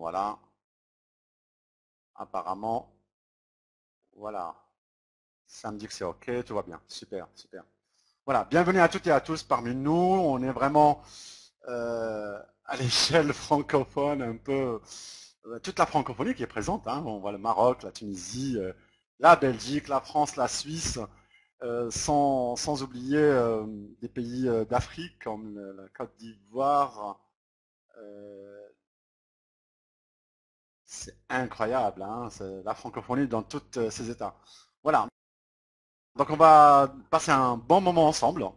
Voilà. Apparemment, voilà. Ça me dit que c'est OK, tout va bien. Super, super. Voilà, bienvenue à toutes et à tous parmi nous. On est vraiment à l'échelle francophone, un peu toute la francophonie qui est présente, hein. On voit le Maroc, la Tunisie, la Belgique, la France, la Suisse, sans oublier des pays d'Afrique comme la Côte d'Ivoire. euh, c'est incroyable, hein, c'est la francophonie dans tous ses états. Voilà, donc on va passer un bon moment ensemble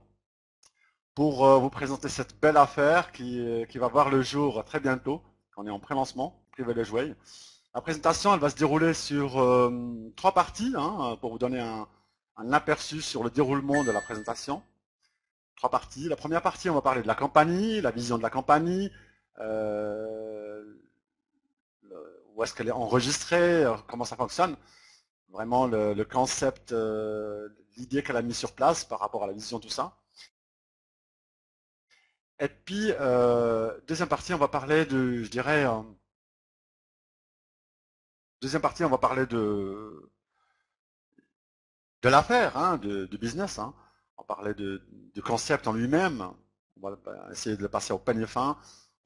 pour vous présenter cette belle affaire qui va voir le jour très bientôt. On est en pré-lancement, Privilege Way. La présentation, elle va se dérouler sur trois parties, hein, pour vous donner un aperçu sur le déroulement de la présentation. Trois parties. La première partie, on va parler de la compagnie, la vision de la compagnie, euh, où est-ce qu'elle est enregistrée, comment ça fonctionne, vraiment le concept, l'idée qu'elle a mis sur place par rapport à la vision, tout ça. Et puis, deuxième partie, on va parler de, je dirais, deuxième partie, on va parler de l'affaire, hein, de business, hein. On va parler du concept en lui-même. On va essayer de le passer au peigne fin.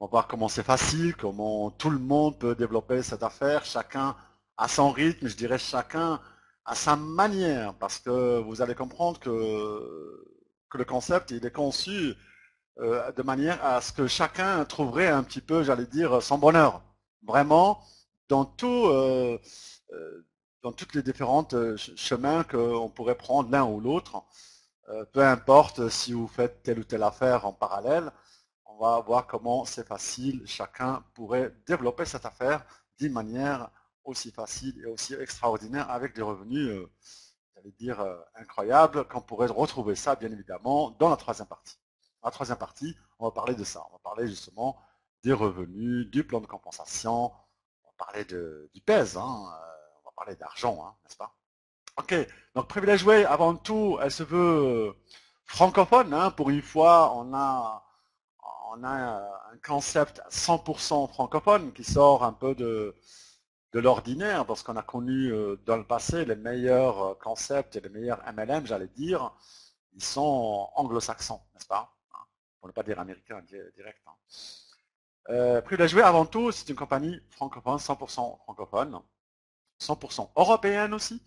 On va voir comment c'est facile, comment tout le monde peut développer cette affaire, chacun à son rythme, je dirais chacun à sa manière, parce que vous allez comprendre que le concept, il est conçu de manière à ce que chacun trouverait un petit peu, j'allais dire, son bonheur. Vraiment, dans tout, dans toutes les différentes chemins qu'on pourrait prendre l'un ou l'autre, peu importe si vous faites telle ou telle affaire en parallèle, on va voir comment c'est facile, chacun pourrait développer cette affaire d'une manière aussi facile et aussi extraordinaire avec des revenus, j'allais dire, incroyables, qu'on pourrait retrouver ça, bien évidemment, dans la troisième partie. Dans la troisième partie, on va parler de ça. On va parler justement des revenus, du plan de compensation, on va parler du PES, hein, on va parler d'argent, hein, n'est-ce pas? Ok, donc Privilege Way, avant tout, elle se veut francophone, hein, pour une fois, on a un concept 100% francophone qui sort un peu de l'ordinaire, parce qu'on a connu dans le passé les meilleurs concepts et les meilleurs MLM, j'allais dire, ils sont anglo-saxons, n'est-ce pas? Pour ne pas dire américain direct, hein. Privilege Way, avant tout, c'est une compagnie francophone, 100% francophone, 100% européenne aussi,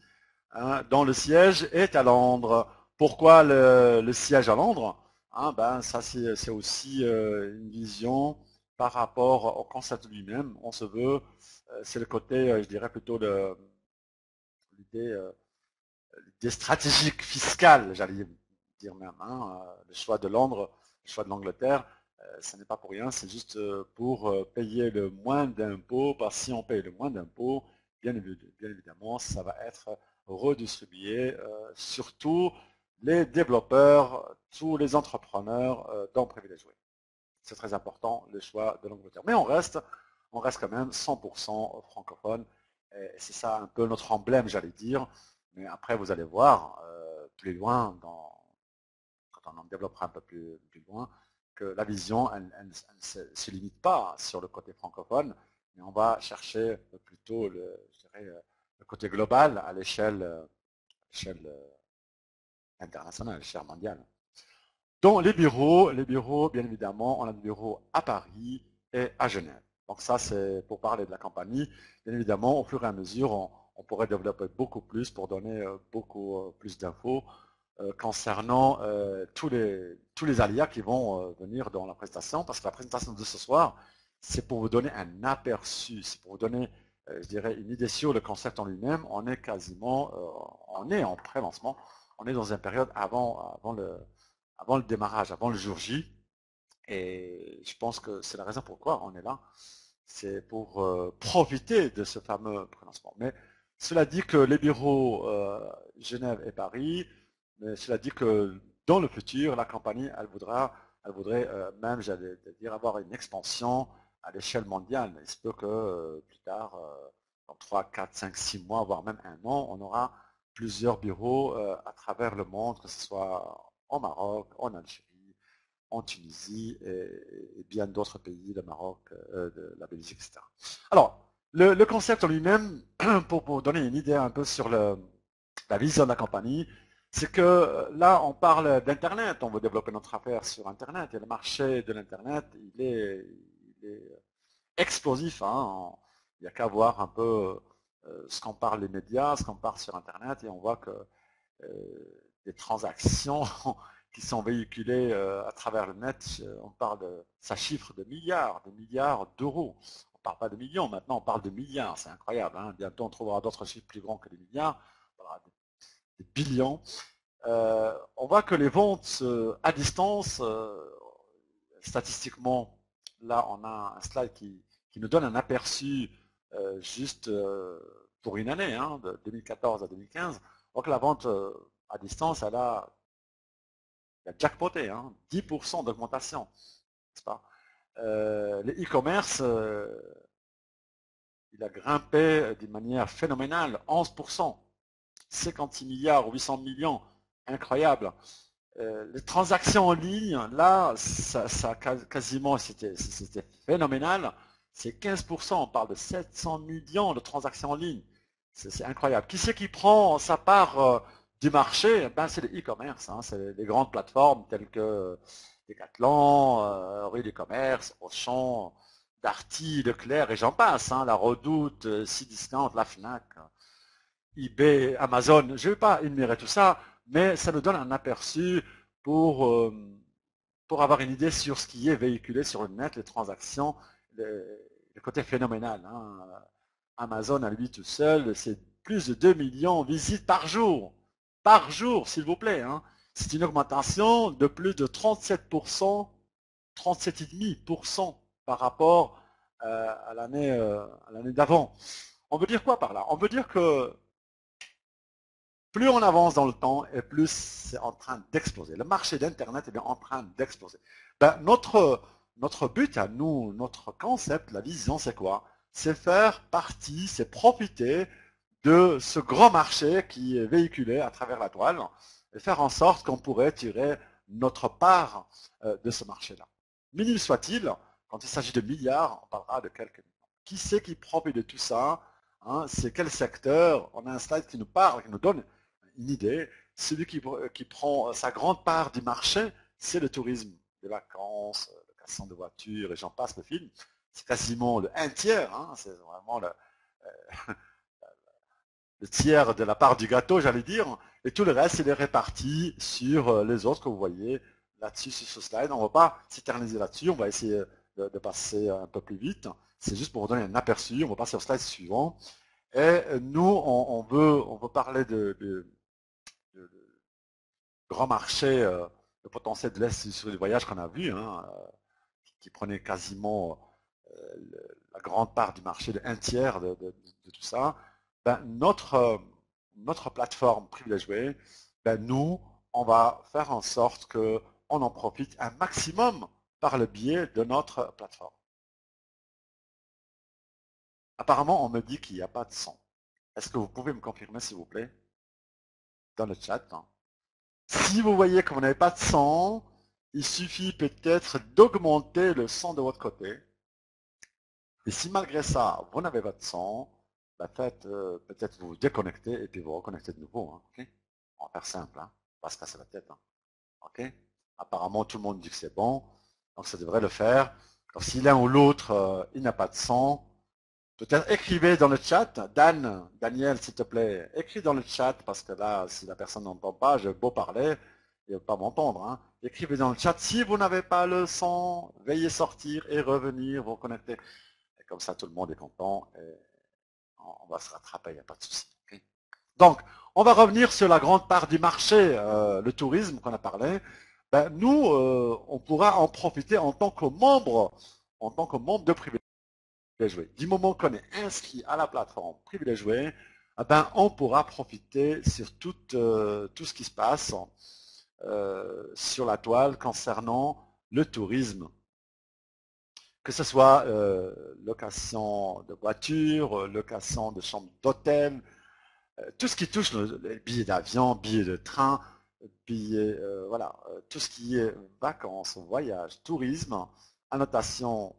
hein, dont le siège est à Londres. Pourquoi le siège à Londres? Hein, ben, ça, c'est aussi une vision par rapport au concept lui-même. On se veut, c'est le côté, je dirais plutôt l'idée stratégique fiscale, j'allais dire même, hein, le choix de Londres, le choix de l'Angleterre, ce n'est pas pour rien, c'est juste pour payer le moins d'impôts, parce que si on paye le moins d'impôts, bien évidemment, ça va être redistribué, surtout les développeurs, tous les entrepreneurs dans Privilege Way. C'est très important, le choix de l'Angleterre. Mais on reste quand même 100% francophone, et c'est ça un peu notre emblème, j'allais dire. Mais après, vous allez voir plus loin, quand on en développera un peu plus loin, que la vision, elle ne se limite pas sur le côté francophone, mais on va chercher plutôt je dirais, le côté global à l'échelle internationale, à l'échelle mondiale. Donc les bureaux, bien évidemment, on a des bureaux à Paris et à Genève. Donc ça, c'est pour parler de la compagnie. Bien évidemment, au fur et à mesure, on pourrait développer beaucoup plus pour donner beaucoup plus d'infos concernant tous les aléas qui vont venir dans la présentation, parce que la présentation de ce soir, c'est pour vous donner un aperçu, c'est pour vous donner, je dirais, une idée sur le concept en lui-même. On est quasiment, on est en pré-lancement, on est dans une période avant le démarrage, avant le jour J, et je pense que c'est la raison pourquoi on est là, c'est pour profiter de ce fameux pré-lancement. Mais cela dit que les bureaux Genève et Paris, mais cela dit que dans le futur, la compagnie, elle voudrait même, j'allais dire, avoir une expansion à l'échelle mondiale. Il se peut que plus tard, dans 3, 4, 5, 6 mois, voire même un an, on aura plusieurs bureaux à travers le monde, que ce soit au Maroc, en Algérie, en Tunisie et bien d'autres pays, le Maroc, la Belgique, etc. Alors, le concept en lui-même, pour vous donner une idée un peu sur la vision de la compagnie, c'est que là, on parle d'Internet, on veut développer notre affaire sur Internet, et le marché de l'Internet, il est explosif. Hein. Il n'y a qu'à voir un peu ce qu'on parle les médias, ce qu'on parle sur Internet, et on voit que des transactions qui sont véhiculées à travers le net, on parle ça chiffre de milliards d'euros. On ne parle pas de millions, maintenant on parle de milliards, c'est incroyable. Hein. Bientôt on trouvera d'autres chiffres plus grands que des milliards, on parlera des billions. On voit que les ventes à distance, statistiquement, là on a un slide qui nous donne un aperçu juste pour une année, hein, de 2014 à 2015. Donc la vente à distance, elle a jackpoté, hein, 10% d'augmentation, n'est-ce pas? Les e-commerce, il a grimpé d'une manière phénoménale, 11%, 56 milliards ou 800 millions, incroyable. Les transactions en ligne, là, ça quasiment, c'était phénoménal, c'est 15%, on parle de 700 millions de transactions en ligne, c'est incroyable. Qui c'est qui prend sa part du marché? Ben, c'est les e-commerce, hein, c'est les grandes plateformes telles que Decathlon, Rue du Commerce, Auchan, Darty, Leclerc et j'en passe, hein, la Redoute, Cdiscount, la Fnac, eBay, Amazon. Je ne vais pas énumérer tout ça, mais ça nous donne un aperçu pour, euh, pour avoir une idée sur ce qui est véhiculé sur le net, les transactions, le côté phénoménal. Hein. Amazon à lui tout seul, c'est plus de 2 millions de visites par jour, s'il vous plaît. Hein. C'est une augmentation de plus de 37%, 37,5% par rapport à l'année d'avant. On veut dire quoi par là? On veut dire que plus on avance dans le temps et plus c'est en train d'exploser. Le marché d'Internet est en train d'exploser. Ben, notre but à nous, notre concept, la vision, c'est quoi? C'est faire partie, c'est profiter de ce grand marché qui est véhiculé à travers la toile et faire en sorte qu'on pourrait tirer notre part de ce marché-là. Minime soit-il, quand il s'agit de milliards, on parlera de quelques millions. Qui c'est qui profite de tout ça? Hein, c'est quel secteur? On a un slide qui nous parle, qui nous donne une idée. Celui qui prend sa grande part du marché, c'est le tourisme, les vacances, location de voitures et j'en passe le film. C'est quasiment un tiers, hein, c'est vraiment le tiers de la part du gâteau, j'allais dire, et tout le reste, il est réparti sur les autres que vous voyez là-dessus sur ce slide. On ne va pas s'éterniser là-dessus, on va essayer de passer un peu plus vite. C'est juste pour vous donner un aperçu, on va passer au slide suivant. Et nous, on veut parler de grand marché, le potentiel de l'Est sur les voyages qu'on a vu, hein, qui prenait quasiment la grande part du marché, un tiers de tout ça. Ben, notre plateforme privilégiée, ben, nous, on va faire en sorte qu'on en profite un maximum par le biais de notre plateforme. Apparemment, on me dit qu'il n'y a pas de son. Est-ce que vous pouvez me confirmer, s'il vous plaît, dans le chat? Hein. Si vous voyez que vous n'avez pas de son, il suffit peut-être d'augmenter le son de votre côté. Et si malgré ça, vous n'avez pas de son, ben faites peut-être vous déconnecter et puis vous reconnectez de nouveau. Hein, okay. On va faire simple, hein, on va se casser la tête. Hein, okay. Apparemment, tout le monde dit que c'est bon, donc ça devrait le faire. Alors, si l'un ou l'autre, il n'a pas de son, peut-être écrivez dans le chat, Daniel, s'il te plaît, écris dans le chat, parce que là, si la personne n'entend pas, j'ai beau parler, il ne va pas m'entendre. Hein. Écrivez dans le chat, si vous n'avez pas le son, veuillez sortir et revenir, vous connecter. Et comme ça, tout le monde est content et on va se rattraper, il n'y a pas de souci. Okay. Donc, on va revenir sur la grande part du marché, le tourisme qu'on a parlé. Ben, nous, on pourra en profiter en tant que membre de privilégié. Du moment qu'on est inscrit à la plateforme privilégiée, ben, on pourra profiter sur tout ce qui se passe sur la toile concernant le tourisme. Que ce soit location de voiture, location de chambre d'hôtel, tout ce qui touche les billets d'avion, billets de train, billets, voilà, tout ce qui est vacances, voyages, tourisme, annotation,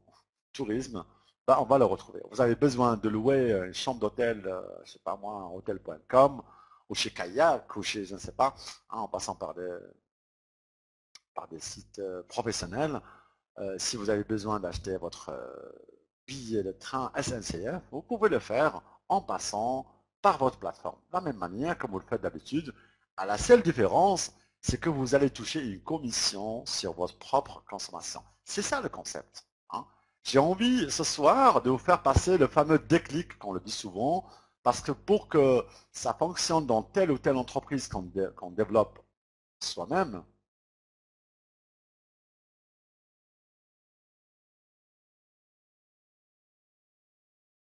tourisme, ben, on va le retrouver. Vous avez besoin de louer une chambre d'hôtel, je sais pas moi, hôtel.com, ou chez Kayak, ou chez je ne sais pas, hein, en passant par des sites professionnels. Si vous avez besoin d'acheter votre billet de train SNCF, vous pouvez le faire en passant par votre plateforme. De la même manière comme vous le faites d'habitude. À la seule différence, c'est que vous allez toucher une commission sur votre propre consommation. C'est ça le concept. Hein. J'ai envie ce soir de vous faire passer le fameux déclic, qu'on le dit souvent, parce que pour que ça fonctionne dans telle ou telle entreprise qu'on développe soi-même,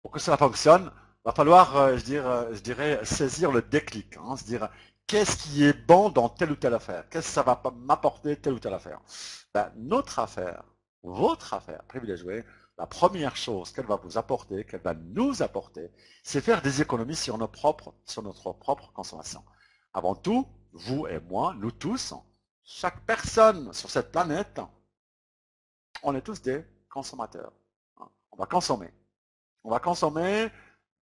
pour que cela fonctionne, il va falloir, je dirais, saisir le déclic, hein, se dire qu'est-ce qui est bon dans telle ou telle affaire, qu'est-ce que ça va m'apporter telle ou telle affaire. Ben, notre affaire, votre affaire, privilégiée, la première chose qu'elle va vous apporter, qu'elle va nous apporter, c'est faire des économies sur notre propre consommation. Avant tout, vous et moi, nous tous, chaque personne sur cette planète, on est tous des consommateurs. Hein. On va consommer. On va consommer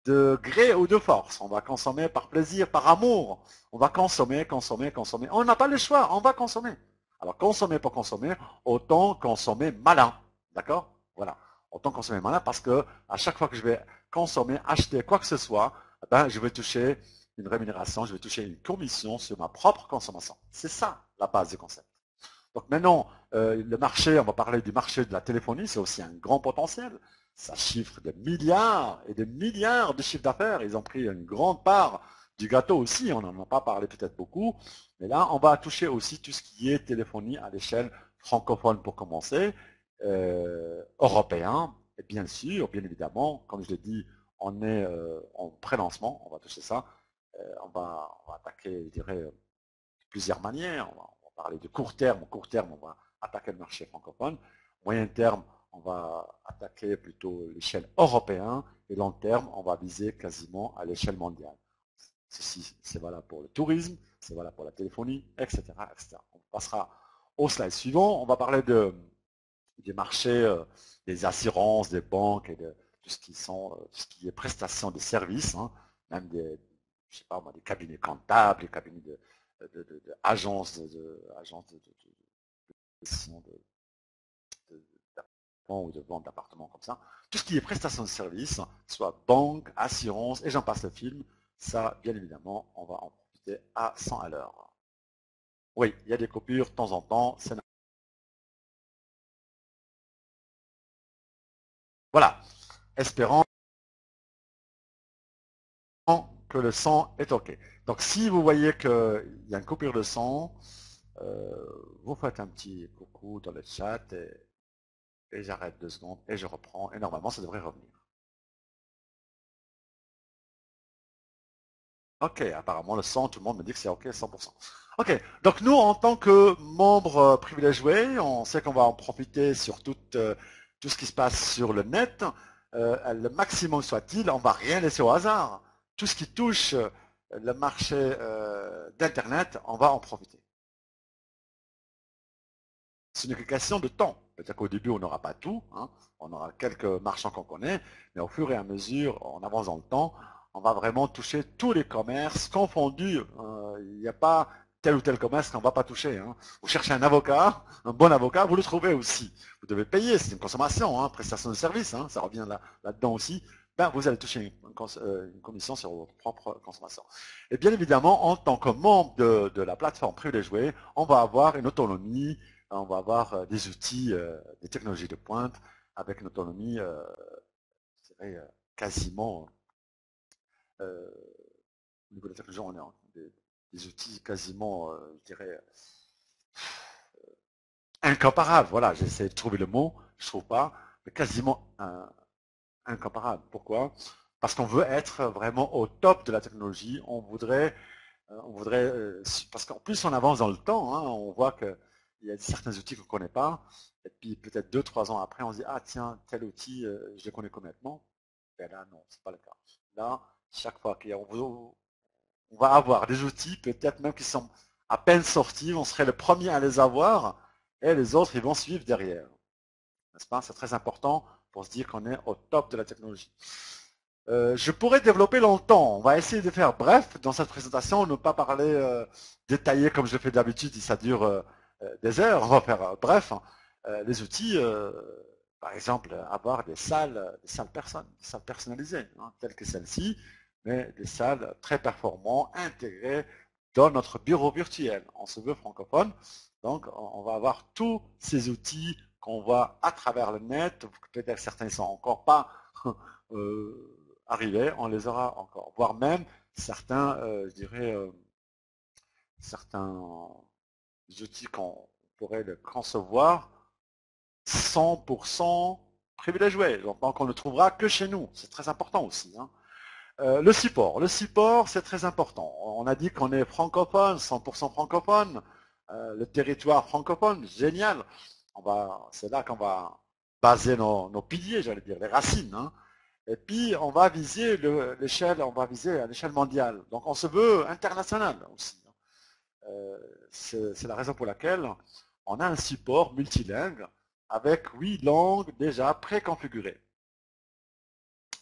de gré ou de force. On va consommer par plaisir, par amour. On va consommer, consommer, consommer. On n'a pas le choix, on va consommer. Alors consommer pour consommer, autant consommer malin. D'accord? Voilà. Autant consommer malin parce que à chaque fois que je vais consommer, acheter quoi que ce soit, ben, je vais toucher une rémunération, je vais toucher une commission sur ma propre consommation. C'est ça la base du concept. Donc maintenant, le marché, on va parler du marché de la téléphonie, c'est aussi un grand potentiel. Ça chiffre des milliards et des milliards de chiffres d'affaires. Ils ont pris une grande part du gâteau aussi, on n'en a pas parlé peut-être beaucoup. Mais là, on va toucher aussi tout ce qui est téléphonie à l'échelle francophone pour commencer, européen, et bien sûr, bien évidemment, comme je l'ai dit, on est en pré-lancement, on va toucher ça. On va attaquer, je dirais, plusieurs manières. On va parler de court terme. Court terme, on va attaquer le marché francophone. Moyen terme, on va attaquer plutôt l'échelle européenne. Et long terme, on va viser quasiment à l'échelle mondiale. Ceci, c'est valable pour le tourisme, c'est valable pour la téléphonie, etc., etc. On passera au slide suivant. On va parler des marchés, des assurances, des banques et de tout ce qui tout ce qui est prestations de services, hein, même je sais pas moi, des cabinets comptables, des cabinets agences d'appartements ou de vente d'appartements comme ça. Tout ce qui est prestations de services, soit banque, assurance, et j'en passe le film, ça, bien évidemment, on va en profiter à 100 à l'heure. Oui, il y a des coupures de temps en temps, c'est normal. Voilà, espérant que le son est OK. Donc si vous voyez qu'il y a une coupure de son, vous faites un petit coucou dans le chat et j'arrête 2 secondes et je reprends et normalement ça devrait revenir. OK, apparemment le son, tout le monde me dit que c'est OK 100%. OK, donc nous en tant que membres privilégiés, on sait qu'on va en profiter sur tout ce qui se passe sur le net, le maximum soit-il, on ne va rien laisser au hasard. Tout ce qui touche le marché d'Internet, on va en profiter. C'est une question de temps. Peut-être qu'au début, on n'aura pas tout, hein. On aura quelques marchands qu'on connaît, mais au fur et à mesure, en avance dans le temps, on va vraiment toucher tous les commerces confondus. Il n'y a pas tel ou tel commerce qu'on ne va pas toucher. Hein. Vous cherchez un avocat, un bon avocat, vous le trouvez aussi. Vous devez payer, c'est une consommation, hein, prestation de service, hein, ça revient là-dedans aussi. Ben, vous allez toucher une commission sur votre propre consommation. Et bien évidemment, en tant que membre de la plateforme Prix des Jouets, on va avoir une autonomie, on va avoir des outils, des technologies de pointe avec une autonomie, je dirais, quasiment, au niveau de la technologie, on a des outils quasiment, je dirais, incomparables. Voilà, j'essaie de trouver le mot, je ne trouve pas, mais quasiment incomparable. Pourquoi? Parce qu'on veut être vraiment au top de la technologie. Parce qu'en plus on avance dans le temps, hein, on voit qu'il y a certains outils qu'on ne connaît pas, et puis peut-être 2, 3 ans après, on se dit, ah tiens, tel outil, je le connais complètement. Et là, non, c'est pas le cas. Là, chaque fois qu'on va avoir des outils, peut-être même qui sont à peine sortis, on serait le premier à les avoir et les autres, ils vont suivre derrière. N'est-ce pas? C'est très important pour se dire qu'on est au top de la technologie. Je pourrais développer longtemps. On va essayer de faire bref dans cette présentation, ne pas parler détaillé comme je le fais d'habitude, ça dure des heures. On va faire bref. Les outils, par exemple, avoir des salles personnalisées, hein, telles que celle-ci, mais des salles très performantes, intégrées dans notre bureau virtuel. On se veut francophone, donc on va avoir tous ces outils qu'on voit à travers le net. Peut-être certains ne sont encore pas arrivés, on les aura encore. Voire même certains, je dirais, certains outils qu'on pourrait le concevoir 100% privilégié. Donc on ne trouvera que chez nous. C'est très important aussi. Hein. Le support, c'est très important. On a dit qu'on est francophone, 100% francophone. Le territoire francophone, génial. C'est là qu'on va baser nos piliers, j'allais dire, les racines. Hein. Et puis on va viser l'échelle, on va viser à l'échelle mondiale. Donc on se veut international aussi. C'est la raison pour laquelle on a un support multilingue avec 8 langues déjà préconfigurées.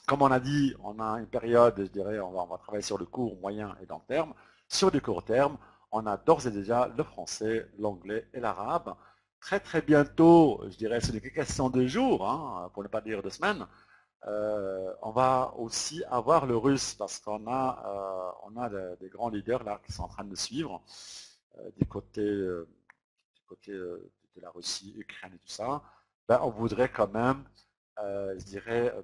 Comme on a dit, on a une période, je dirais, on va travailler sur le court, moyen et long terme. Sur du court terme, on a d'ores et déjà le français, l'anglais et l'arabe. Très très bientôt, je dirais, c'est une question de jours, hein, pour ne pas dire de semaines, on va aussi avoir le russe parce qu'on a des grands leaders là qui sont en train de suivre du côté, de la Russie, Ukraine et tout ça. Ben, on voudrait quand même, je dirais,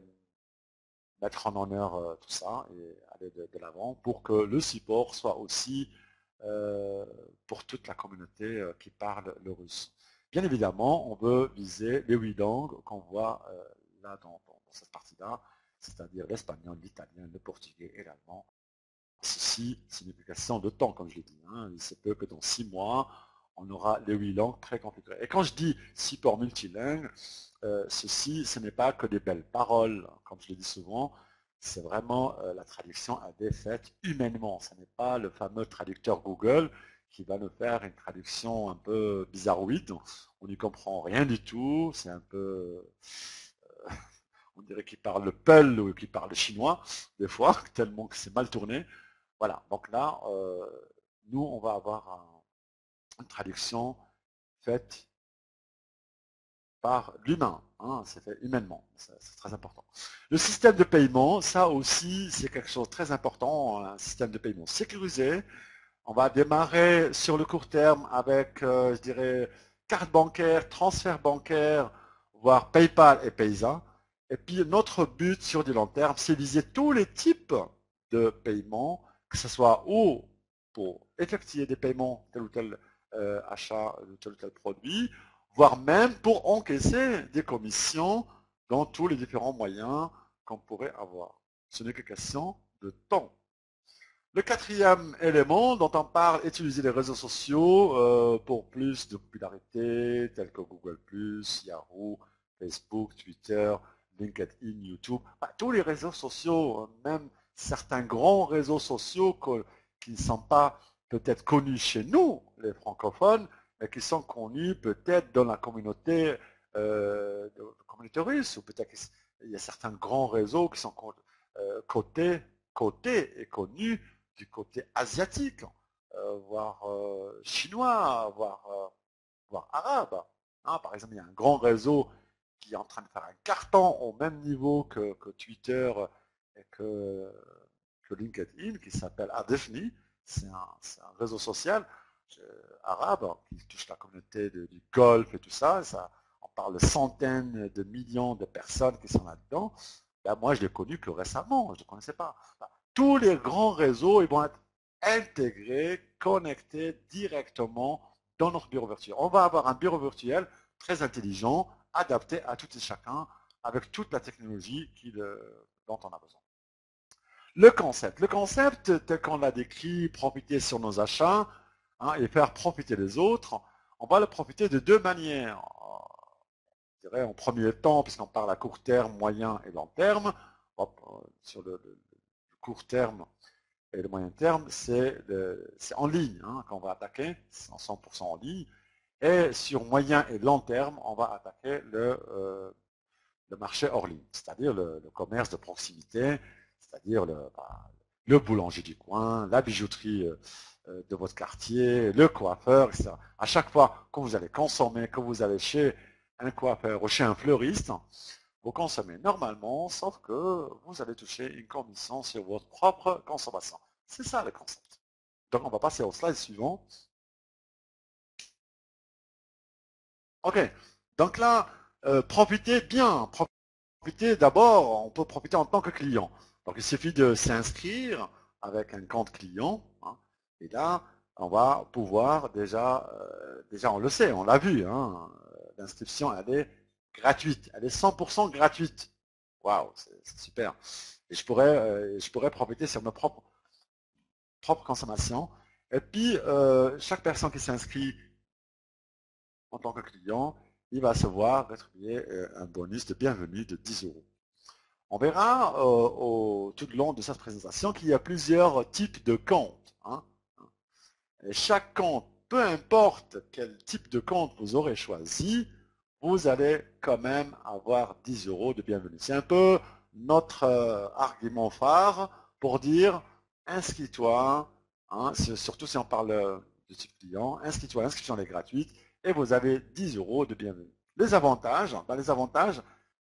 mettre en honneur tout ça et aller de l'avant pour que le support soit aussi euh, pour toute la communauté qui parle le russe. Bien évidemment, on veut viser les 8 langues qu'on voit là dans cette partie-là, c'est-à-dire l'espagnol, l'italien, le portugais et l'allemand. Ceci, c'est une question de temps, comme je l'ai dit. Hein. Il se peut que dans 6 mois, on aura les 8 langues préconfigurées. Et quand je dis support multilingue, ceci, ce n'est pas que des belles paroles, comme je le dis souvent, c'est vraiment la traduction à des faits humainement. Ce n'est pas le fameux traducteur Google qui va nous faire une traduction un peu bizarroïde. On n'y comprend rien du tout. C'est un peu, on dirait qu'il parle le peul ou qu'il parle le chinois, des fois, tellement que c'est mal tourné. Voilà, donc là, nous, on va avoir une traduction faite par l'humain, hein, c'est fait humainement, c'est très important. Le système de paiement, ça aussi, c'est quelque chose de très important, un système de paiement sécurisé. On va démarrer sur le court terme avec, je dirais, carte bancaire, transfert bancaire, voire PayPal et Paysa. Et puis notre but sur du long terme, c'est viser tous les types de paiements, que ce soit ou pour effectuer des paiements, tel ou tel achat de tel ou tel produit, voire même pour encaisser des commissions dans tous les différents moyens qu'on pourrait avoir. Ce n'est que question de temps. Le quatrième élément dont on parle, utiliser les réseaux sociaux pour plus de popularité, tels que Google+, Yahoo, Facebook, Twitter, LinkedIn, YouTube. Tous les réseaux sociaux, même certains grands réseaux sociaux qui ne sont pas peut-être connus chez nous, les francophones, mais qui sont connus peut-être dans la communauté russe, ou peut-être qu'il y a certains grands réseaux qui sont cotés et connus du côté asiatique, voire chinois, voire arabe. Hein, par exemple, il y a un grand réseau qui est en train de faire un carton au même niveau que Twitter et que LinkedIn, qui s'appelle Adefni. C'est un réseau social arabe qui touche la communauté du Golfe et tout ça. On parle de centaines de millions de personnes qui sont là-dedans. Ben, moi, je l'ai connu que récemment, je ne connaissais pas. Ben, tous les grands réseaux, ils vont être intégrés, connectés directement dans notre bureau virtuel. On va avoir un bureau virtuel très intelligent, adapté à tout et chacun, avec toute la technologie dont on a besoin. Le concept tel qu'on l'a décrit, profiter sur nos achats hein, et faire profiter les autres, on va le profiter de deux manières. Je dirais en premier temps, puisqu'on parle à court terme, moyen et long terme, sur le court terme, Et le moyen terme, c'est en ligne qu'on va attaquer, c'est en 100% en ligne. Et sur moyen et long terme, on va attaquer le marché hors ligne, c'est-à-dire le commerce de proximité, c'est-à-dire le boulanger du coin, la bijouterie de votre quartier, le coiffeur, etc. À chaque fois que vous allez consommer, que vous allez chez un coiffeur ou chez un fleuriste, vous consommez normalement, sauf que vous allez toucher une commission sur votre propre consommation. C'est ça le concept. Donc on va passer au slide suivant. Ok, donc là, profitez bien. Profitez d'abord, on peut profiter en tant que client. Donc il suffit de s'inscrire avec un compte client. Et là, on va pouvoir déjà on le sait, on l'a vu, l'inscription elle est gratuite, elle est 100% gratuite. Waouh, c'est super. Et je pourrais profiter sur mes propres consommations. Et puis, chaque personne qui s'inscrit en tant que client, il va se voir rétribuer un bonus de bienvenue de 10 euros. On verra tout le long de cette présentation qu'il y a plusieurs types de comptes. Et chaque compte, peu importe quel type de compte vous aurez choisi, vous allez quand même avoir 10 euros de bienvenue. C'est un peu notre argument phare pour dire inscris-toi, surtout si on parle de type client, inscris-toi, l'inscription est gratuite et vous avez 10 euros de bienvenue. Les avantages,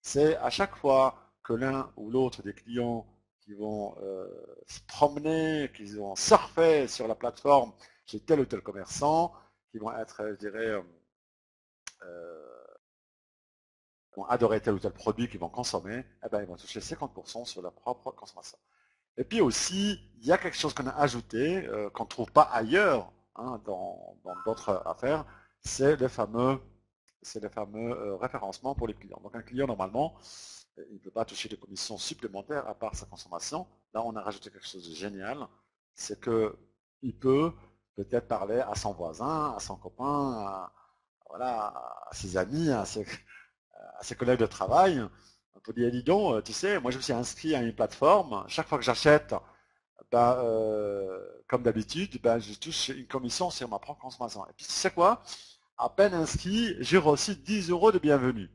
c'est à chaque fois que l'un ou l'autre des clients qui vont se promener, qui vont surfer sur la plateforme chez tel ou tel commerçant, qui vont être, je dirais, vont adorer tel ou tel produit qu'ils vont consommer, eh ben, ils vont toucher 50% sur leur propre consommation. Et puis aussi, il y a quelque chose qu'on a ajouté, qu'on ne trouve pas ailleurs dans d'autres affaires, c'est le fameux référencement pour les clients. Donc un client, normalement, il ne peut pas toucher de commissions supplémentaires à part sa consommation. Là, on a rajouté quelque chose de génial, c'est qu'il peut peut-être parler à son voisin, à son copain, voilà, à ses amis, à ses collègues de travail. On peut dire, dis donc, tu sais, moi je me suis inscrit à une plateforme, chaque fois que j'achète, ben, comme d'habitude, ben, je touche une commission sur ma propre consommation. Et puis tu sais quoi? À peine inscrit, j'ai reçu 10 euros de bienvenue.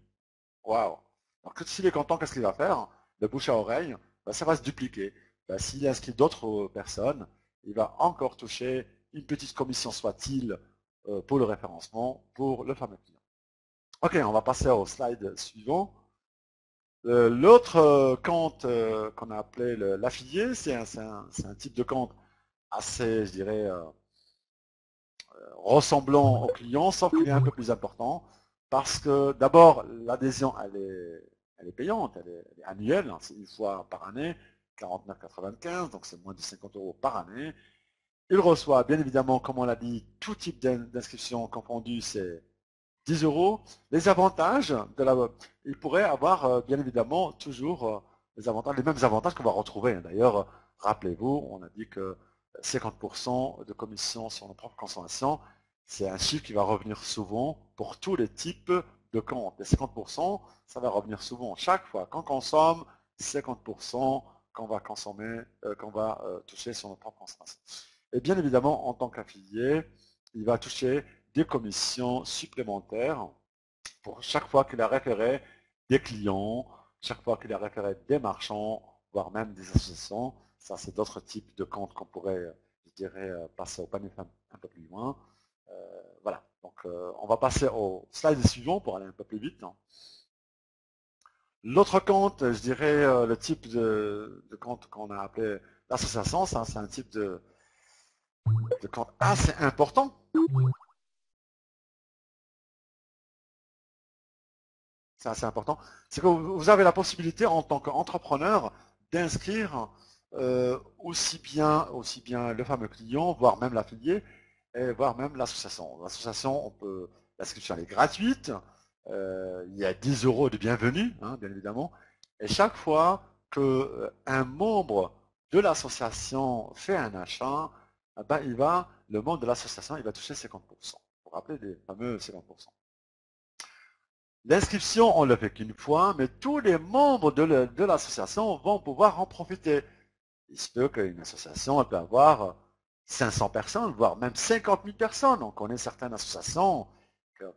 Waouh! Donc s'il est content, qu'est-ce qu'il va faire? Le bouche à oreille, ben, ça va se dupliquer. Ben, s'il inscrit d'autres personnes, il va encore toucher une petite commission soit-il pour le référencement, pour le fameux client. Ok, on va passer au slide suivant. L'autre compte qu'on a appelé l'affilié, c'est un type de compte assez, je dirais, ressemblant au client, sauf qu'il est un peu plus important, parce que d'abord, l'adhésion, elle est payante, elle est annuelle, c'est une fois par année, 49,95, donc c'est moins de 50 euros par année. Il reçoit, bien évidemment, comme on l'a dit, tout type d'inscription confondu, c'est 10 euros. Les avantages il pourrait avoir bien évidemment toujours les mêmes avantages qu'on va retrouver. D'ailleurs, rappelez-vous, on a dit que 50% de commission sur nos propres consommations, c'est un chiffre qui va revenir souvent pour tous les types de comptes. Et 50%, ça va revenir souvent chaque fois qu'on consomme, 50% qu'on va consommer, qu'on va toucher sur nos propres consommations. Et bien évidemment, en tant qu'affilié, il va toucher des commissions supplémentaires pour chaque fois qu'il a référé des clients, chaque fois qu'il a référé des marchands, voire même des associations. Ça, c'est d'autres types de comptes qu'on pourrait, je dirais, passer au panier un peu plus loin. Voilà, donc on va passer au slide suivant pour aller un peu plus vite. L'autre compte, je dirais, le type de compte qu'on a appelé l'association, ça, c'est un type de compte assez important. C'est assez important, c'est que vous avez la possibilité en tant qu'entrepreneur d'inscrire aussi bien le fameux client, voire même l'affilié, et voire même l'association. L'association, l'inscription est gratuite, il y a 10 euros de bienvenue, bien évidemment, et chaque fois qu'un membre de l'association fait un achat, ben, le membre de l'association il va toucher 50%. Vous vous rappelez des fameux 50%. L'inscription, on ne le fait qu'une fois, mais tous les membres de l'association vont pouvoir en profiter. Il se peut qu'une association elle peut avoir 500 personnes, voire même 50 000 personnes. On connaît certaines associations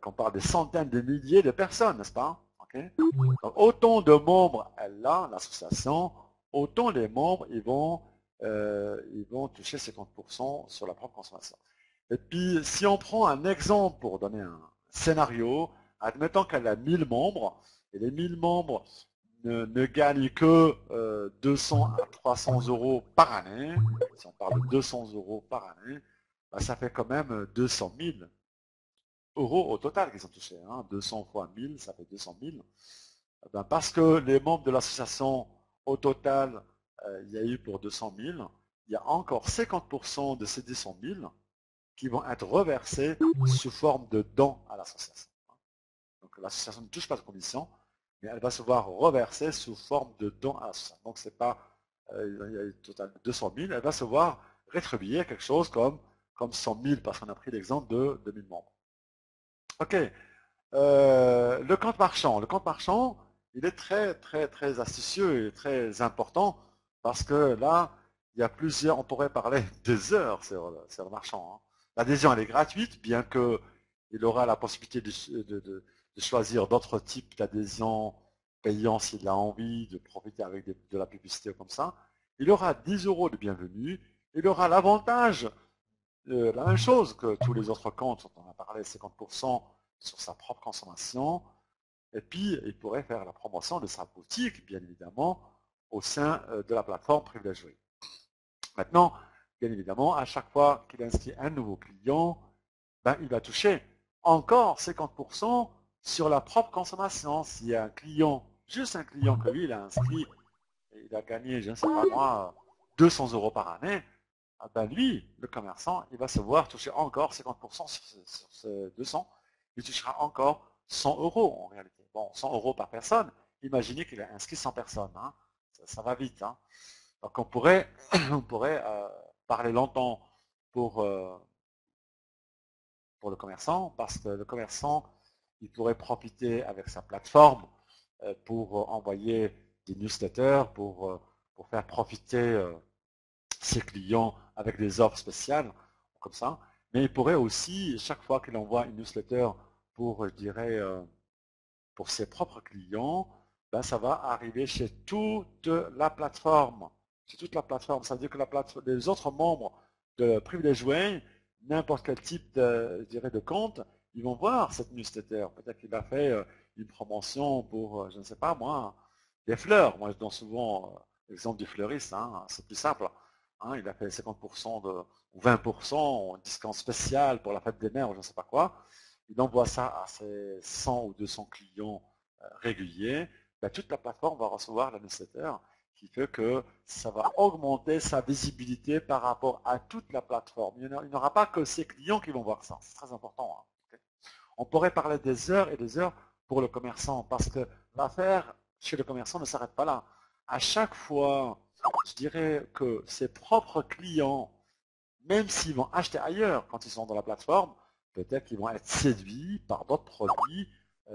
qu'on parle des centaines de milliers de personnes, n'est-ce pas? Okay? Donc, autant de membres elle a, l'association, autant les membres ils vont toucher 50% sur la propre consommation. Et puis, si on prend un exemple pour donner un scénario, admettons qu'elle a 1000 membres, et les 1000 membres ne gagnent que 200 à 300 euros par année, si on parle de 200 euros par année, ben, ça fait quand même 200 000 euros au total qu'ils ont touché. Hein. 200 fois 1000, ça fait 200 000. Ben, parce que les membres de l'association, au total, il y a eu pour 200 000, il y a encore 50% de ces 200 000 qui vont être reversés sous forme de dons à l'association. Donc l'association ne touche pas de commission, mais elle va se voir reverser sous forme de dons à l'association. Donc c'est pas, il y a un total de 200 000, elle va se voir rétribuer quelque chose comme 100 000, parce qu'on a pris l'exemple de 2000 membres. Ok, le compte marchand. Le compte marchand, il est très, très, très astucieux et très important, parce que là, il y a plusieurs, on pourrait parler des heures sur le marchand. Hein. L'adhésion, elle est gratuite, bien qu'il aura la possibilité de choisir d'autres types d'adhésion payants s'il a envie de profiter avec de la publicité comme ça. Il aura 10 euros de bienvenue. Il aura l'avantage, la même chose que tous les autres comptes dont on a parlé, 50% sur sa propre consommation. Et puis, il pourrait faire la promotion de sa boutique, bien évidemment, au sein de la plateforme privilégiée. Maintenant, bien évidemment, à chaque fois qu'il inscrit un nouveau client, ben, il va toucher encore 50% sur la propre consommation. S'il y a un client, juste un client que lui, il a inscrit, et il a gagné, je ne sais pas moi, 200 euros par année, ben lui, le commerçant, il va se voir toucher encore 50% sur ce 200. Il touchera encore 100 euros en réalité. Bon, 100 euros par personne. Imaginez qu'il a inscrit 100 personnes. Hein. Ça va vite. Hein. Donc on pourrait, on pourrait parler longtemps pour, pour le commerçant, parce que le commerçant, il pourrait profiter avec sa plateforme pour envoyer des newsletters, pour faire profiter ses clients avec des offres spéciales, comme ça. Mais il pourrait aussi, chaque fois qu'il envoie une newsletter pour, je dirais, pour ses propres clients, ben, ça va arriver chez toute la plateforme. Chez toute la plateforme. Ça veut dire que les autres membres de Privilège n'importe quel type de, je dirais, de compte, ils vont voir cette newsletter. Peut-être qu'il a fait une promotion pour, je ne sais pas moi, des fleurs. Moi, je donne souvent l'exemple du fleuriste. Hein, c'est plus simple. Hein, il a fait 50% ou 20% en discount spécial pour la fête des mères ou je ne sais pas quoi. Il envoie ça à ses 100 ou 200 clients réguliers. Ben, toute la plateforme va recevoir la newsletter qui fait que ça va augmenter sa visibilité par rapport à toute la plateforme. Il n'y aura pas que ses clients qui vont voir ça. C'est très important. Hein. Okay. On pourrait parler des heures et des heures pour le commerçant parce que l'affaire chez le commerçant ne s'arrête pas là. À chaque fois, je dirais que ses propres clients, même s'ils vont acheter ailleurs quand ils sont dans la plateforme, peut-être qu'ils vont être séduits par d'autres produits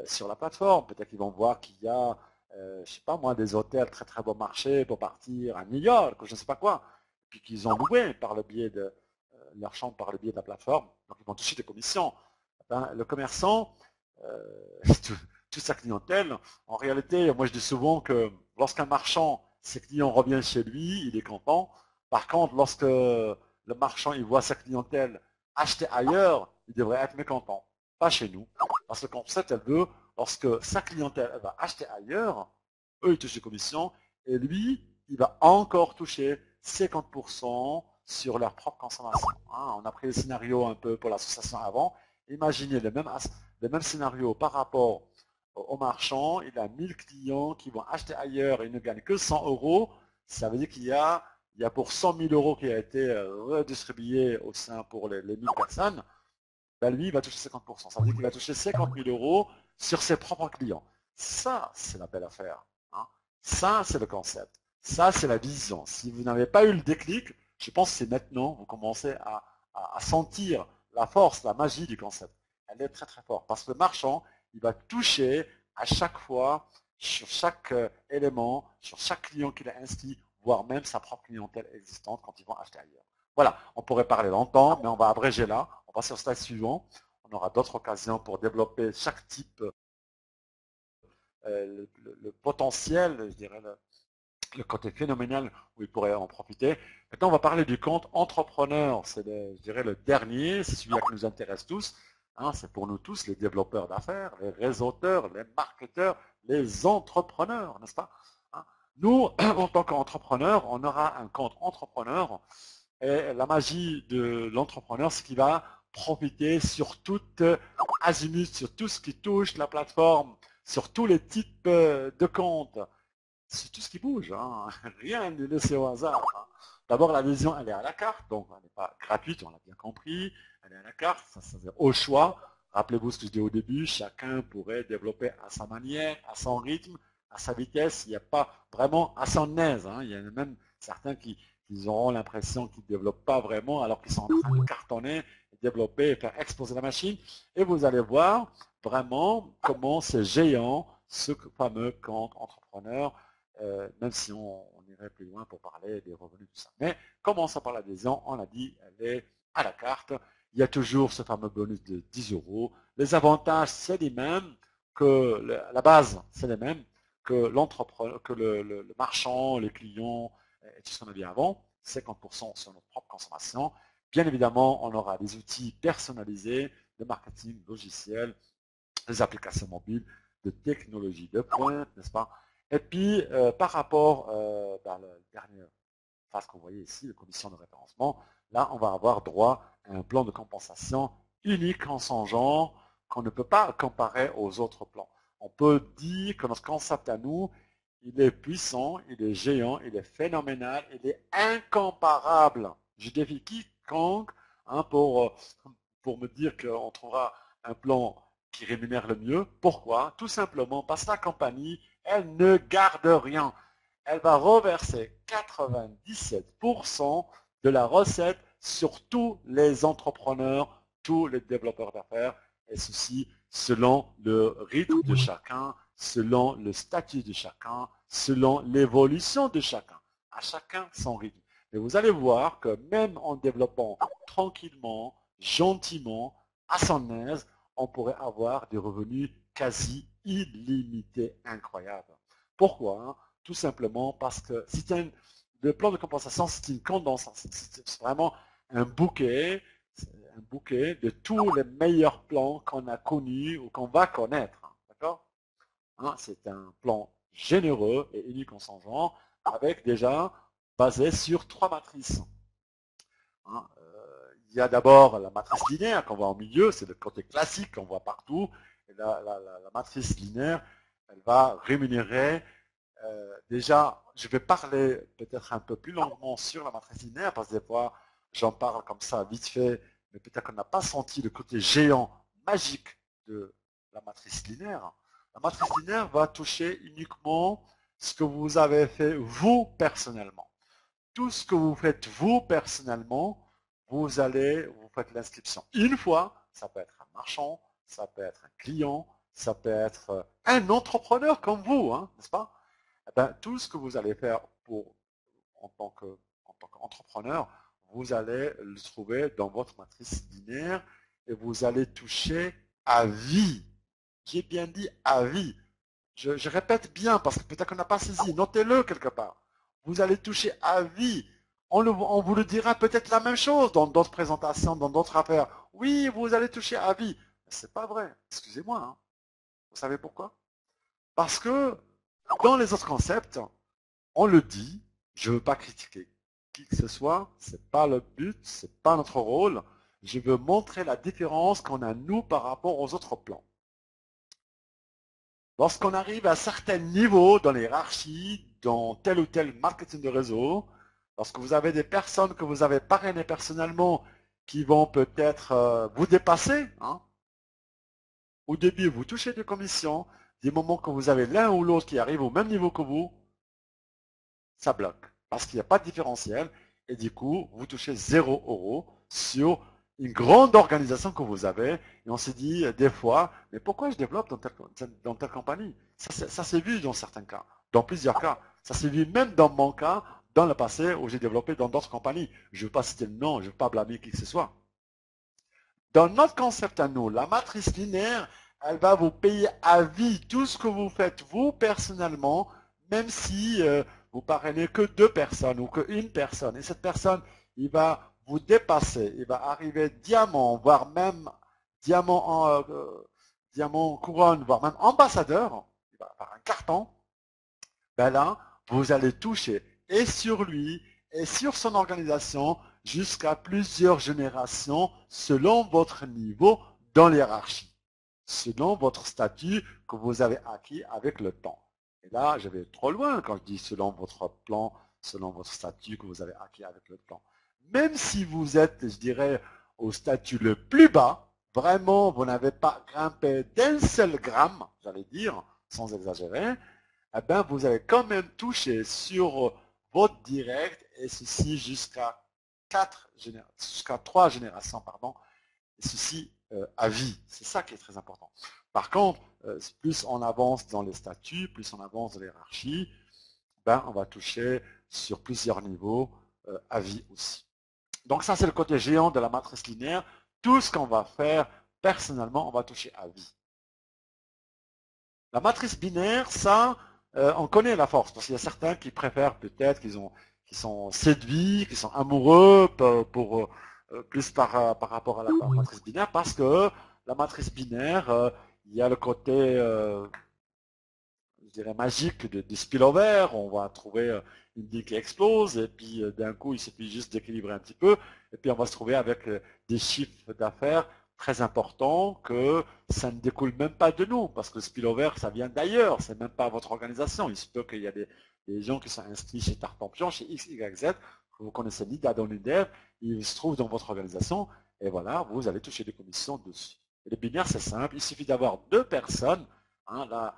sur la plateforme. Peut-être qu'ils vont voir qu'il y a, je ne sais pas moi, des hôtels très très bon marché pour partir à New York ou je ne sais pas quoi, puis qu'ils ont loué par le biais de leur chambre par le biais de la plateforme. Donc ils vont toucher des commissions. Ben, le commerçant, toute sa clientèle, en réalité, moi je dis souvent que lorsqu'un marchand, ses clients reviennent chez lui, il est content. Par contre, lorsque le marchand il voit sa clientèle acheter ailleurs, il devrait être mécontent. Pas chez nous. Parce que le concept, elle veut, lorsque sa clientèle elle va acheter ailleurs, eux ils touchent des commissions, et lui, il va encore toucher 50% sur leur propre consommation. Hein, on a pris le scénario un peu pour l'association avant. Imaginez le même scénario par rapport au marchand. Il a 1000 clients qui vont acheter ailleurs et il ne gagne que 100 euros. Ça veut dire qu'il y a pour 100 000 euros qui a été redistribué au sein pour les 1000 personnes. Ben lui, il va toucher 50%. Ça veut dire qu'il va toucher 50 000 euros sur ses propres clients. Ça, c'est la belle affaire. Hein. Ça, c'est le concept. Ça, c'est la vision. Si vous n'avez pas eu le déclic, je pense que c'est maintenant que vous commencez à sentir la force, la magie du concept. Elle est très très forte. Parce que le marchand, il va toucher à chaque fois, sur chaque élément, sur chaque client qu'il a inscrit, voire même sa propre clientèle existante quand ils vont acheter ailleurs. Voilà, on pourrait parler longtemps, mais on va abréger là. On va passer au slide suivant. On aura d'autres occasions pour développer chaque type, le potentiel, je dirais, le côté phénoménal où il pourrait en profiter. Maintenant, on va parler du compte entrepreneur. C'est, je dirais, le dernier. C'est celui qui nous intéresse tous. Hein, c'est pour nous tous, les développeurs d'affaires, les réseauteurs, les marketeurs, les entrepreneurs, n'est-ce pas? Hein, nous, en tant qu'entrepreneurs, on aura un compte entrepreneur. Et la magie de l'entrepreneur, c'est qu'il va profiter sur toute azimut, sur tout ce qui touche la plateforme, sur tous les types de comptes. C'est tout ce qui bouge, hein. Rien n'est laissé au hasard. Hein. D'abord, l'adhésion, elle est à la carte, donc elle n'est pas gratuite, on l'a bien compris. Elle est à la carte, ça veut dire au choix. Rappelez-vous ce que je dis au début, chacun pourrait développer à sa manière, à son rythme, à sa vitesse. Il n'y a pas vraiment à son aise. Hein. Il y en a même certains qui auront l'impression qu'ils ne développent pas vraiment alors qu'ils sont en train de cartonner, développer et faire exploser la machine. Et vous allez voir vraiment comment ces géants, ce fameux compte entrepreneur, même si on irait plus loin pour parler des revenus, tout ça. Mais commençons par l'adhésion, on l'a dit, elle est à la carte. Il y a toujours ce fameux bonus de 10 euros. Les avantages, c'est les mêmes, que la base, c'est les mêmes, que l'entrepreneur, que le marchand, les clients, et tout ce qu'on a dit avant, 50% sur notre propre consommation. Bien évidemment, on aura des outils personnalisés de marketing logiciel, des applications mobiles, de technologie de pointe, n'est-ce pas? Et puis, par rapport à la dernière phase qu'on voyait ici, les commissions de référencement, là, on va avoir droit à un plan de compensation unique en son genre, qu'on ne peut pas comparer aux autres plans. On peut dire que notre concept à nous, il est puissant, il est géant, il est phénoménal, il est incomparable. Je défie quiconque hein, pour me dire qu'on trouvera un plan qui rémunère le mieux. Pourquoi? Tout simplement parce que la compagnie, elle ne garde rien. Elle va reverser 97% de la recette sur tous les entrepreneurs, tous les développeurs d'affaires, et ceci selon le rythme de chacun, selon le statut de chacun, selon l'évolution de chacun. À chacun son rythme. Et vous allez voir que même en développant tranquillement, gentiment, à son aise, on pourrait avoir des revenus quasi illimités, incroyables. Pourquoi? Tout simplement parce que le plan de compensation, c'est une condensation, c'est vraiment un bouquet de tous les meilleurs plans qu'on a connus ou qu'on va connaître. D'accord? Hein, c'est un plan généreux et unique en son genre, avec déjà basé sur 3 matrices. Hein, il y a d'abord la matrice linéaire qu'on voit au milieu, c'est le côté classique qu'on voit partout. Et la matrice linéaire, elle va rémunérer. Déjà, je vais parler peut-être un peu plus longuement sur la matrice linéaire, parce que des fois, j'en parle comme ça vite fait, mais peut-être qu'on n'a pas senti le côté géant, magique de la matrice linéaire. La matrice linéaire va toucher uniquement ce que vous avez fait vous personnellement. Tout ce que vous faites vous personnellement, vous faites l'inscription une fois, ça peut être un marchand, ça peut être un client, ça peut être un entrepreneur comme vous, hein, n'est-ce pas? Eh ben, tout ce que vous allez faire en tant qu'entrepreneur, vous allez le trouver dans votre matrice linéaire et vous allez toucher à vie. J'ai bien dit à vie. Je répète bien parce que peut-être qu'on n'a pas saisi. Notez-le quelque part. Vous allez toucher à vie. On vous le dira peut-être la même chose dans d'autres présentations, dans d'autres affaires. Oui, vous allez toucher à vie. Mais ce n'est pas vrai. Excusez-moi. Hein. Vous savez pourquoi? Parce que dans les autres concepts, on le dit, je ne veux pas critiquer qui que ce soit, ce n'est pas le but, ce n'est pas notre rôle. Je veux montrer la différence qu'on a nous par rapport aux autres plans. Lorsqu'on arrive à certains niveaux dans l'hierarchie, dans tel ou tel marketing de réseau, lorsque vous avez des personnes que vous avez parrainées personnellement qui vont peut-être vous dépasser, hein, au début vous touchez des commissions, des moments que vous avez l'un ou l'autre qui arrive au même niveau que vous, ça bloque. Parce qu'il n'y a pas de différentiel et du coup, vous touchez 0 € sur une grande organisation que vous avez. Et on s'est dit des fois, mais pourquoi je développe dans telle compagnie? Ça s'est vu dans certains cas, dans plusieurs cas. Ça s'est vu même dans mon cas, dans le passé ou j'ai développé dans d'autres compagnies. Je ne veux pas citer le nom, je ne veux pas blâmer qui que ce soit. Dans notre concept à nous, la matrice linéaire, elle va vous payer à vie tout ce que vous faites vous personnellement, même si vous parrainez que 2 personnes ou qu'une personne. Et cette personne, il va vous dépasser, il va arriver diamant, voire même diamant couronne, voire même ambassadeur, il va avoir un carton. Ben là, vous allez toucher et sur lui et sur son organisation jusqu'à plusieurs générations selon votre niveau dans l'hierarchie, selon votre statut que vous avez acquis avec le temps. Et là, je vais trop loin quand je dis selon votre plan, selon votre statut que vous avez acquis avec le temps. Même si vous êtes, je dirais, au statut le plus bas, vraiment, vous n'avez pas grimpé d'un seul gramme, j'allais dire, sans exagérer, eh bien, vous allez quand même toucher sur votre direct, et ceci jusqu'à 3 générations, pardon, et ceci à vie. C'est ça qui est très important. Par contre, plus on avance dans les statuts, plus on avance dans l'hierarchie, ben, on va toucher sur plusieurs niveaux à vie aussi. Donc ça, c'est le côté géant de la matrice linéaire. Tout ce qu'on va faire, personnellement, on va toucher à vie. La matrice binaire, ça, on connaît la force, parce qu'il y a certains qui préfèrent peut-être, qui sont séduits, qui sont amoureux pour plus par rapport à la matrice binaire, parce que la matrice binaire, il y a le côté, je dirais, magique du spillover. On va trouver une bille qui explose, et puis d'un coup, il suffit juste d'équilibrer un petit peu, et puis on va se trouver avec des chiffres d'affaires très importants que ça ne découle même pas de nous, parce que le spillover, ça vient d'ailleurs, c'est même pas votre organisation. Il se peut qu'il y a des gens qui sont inscrits chez Tartampion, chez XYZ, que vous connaissez ni d'Adon ni d'Eve, ils se trouvent dans votre organisation, et voilà, vous allez toucher des commissions dessus. Et les binaires, c'est simple, il suffit d'avoir 2 personnes, hein, là,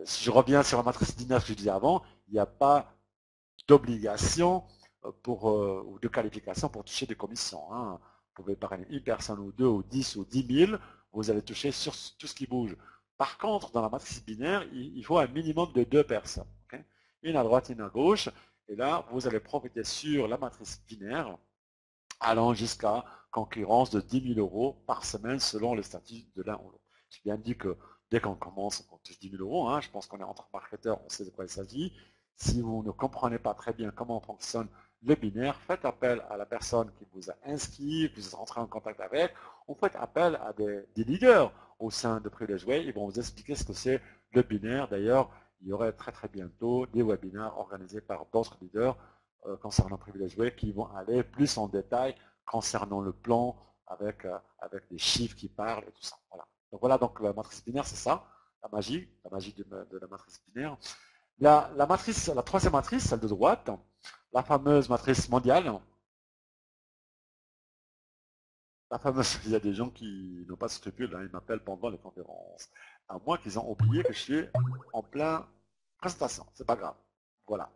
si je reviens sur la matrice binaire que je disais avant, il n'y a pas d'obligation ou de qualification pour toucher des commissions. Hein. Vous pouvez parrainer une personne ou 2 ou 10 ou 10 000, vous allez toucher sur tout ce qui bouge. Par contre, dans la matrice binaire, il faut un minimum de 2 personnes. Okay? Une à droite, une à gauche. Et là, vous allez profiter sur la matrice binaire, allant jusqu'à concurrence de 10 000 euros par semaine selon le statut de l'un ou l'autre. J'ai bien dit que dès qu'on commence, on touche 10 000 euros. Hein, je pense qu'on est entre marketeurs, on sait de quoi il s'agit. Si vous ne comprenez pas très bien comment fonctionne le binaire, faites appel à la personne qui vous a inscrit, que vous êtes rentré en contact avec, ou faites appel à des leaders au sein de Privilège Way. Ils vont vous expliquer ce que c'est le binaire. D'ailleurs, il y aurait très très bientôt des webinaires organisés par d'autres leaders concernant Privilège Way qui vont aller plus en détail concernant le plan avec des chiffres qui parlent et tout ça. Voilà. Donc voilà, donc la matrice binaire, c'est ça, la magie de la matrice binaire. La troisième matrice, celle de droite, la fameuse matrice mondiale. La fameuse, il y a des gens qui n'ont pas de scrupules, hein, ils m'appellent pendant les conférences. À moins qu'ils ont oublié que je suis en plein présentation. C'est pas grave. Voilà.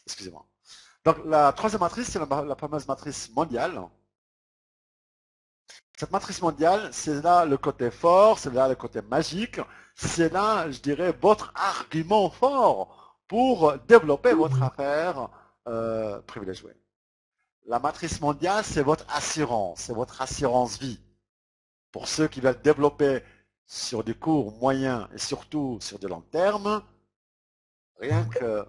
Excusez-moi. Donc la troisième matrice, c'est la fameuse matrice mondiale. Cette matrice mondiale, c'est là le côté fort, c'est là le côté magique, c'est là, je dirais, votre argument fort pour développer votre affaire privilégiée. La matrice mondiale, c'est votre assurance vie. Pour ceux qui veulent développer sur des cours moyens et surtout sur de long terme, rien que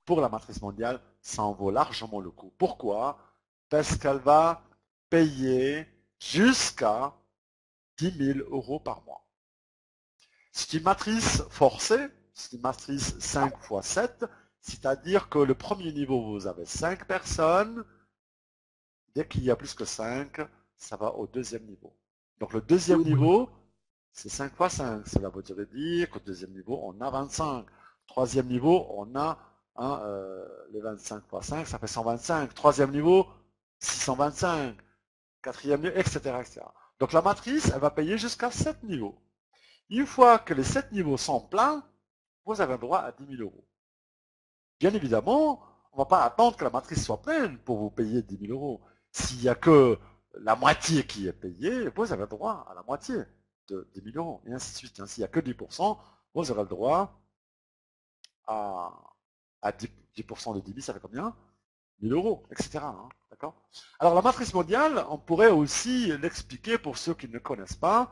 pour la matrice mondiale, ça en vaut largement le coup. Pourquoi? Parce qu'elle va payer jusqu'à 10 000 euros par mois. C'est une matrice forcée, c'est une matrice 5 x 7, c'est-à-dire que le premier niveau, vous avez 5 personnes. Dès qu'il y a plus que 5, ça va au deuxième niveau. Donc le deuxième niveau, c'est 5 x 5. Cela veut dire qu'au deuxième niveau, on a 25. Troisième niveau, on a les 25 x 5, ça fait 125. Troisième niveau, 625. Quatrième niveau, etc., etc. Donc la matrice, elle va payer jusqu'à 7 niveaux. Une fois que les 7 niveaux sont pleins, vous avez le droit à 10 000 euros. Bien évidemment, on ne va pas attendre que la matrice soit pleine pour vous payer 10 000 euros. S'il n'y a que la moitié qui est payée, vous avez le droit à la moitié de 10 000 euros, et ainsi de suite. S'il n'y a que 10%, vous aurez le droit à 10% de 10 000, ça fait combien? 1000 euros, etc. Hein, d'accord? Alors la matrice mondiale, on pourrait aussi l'expliquer pour ceux qui ne connaissent pas,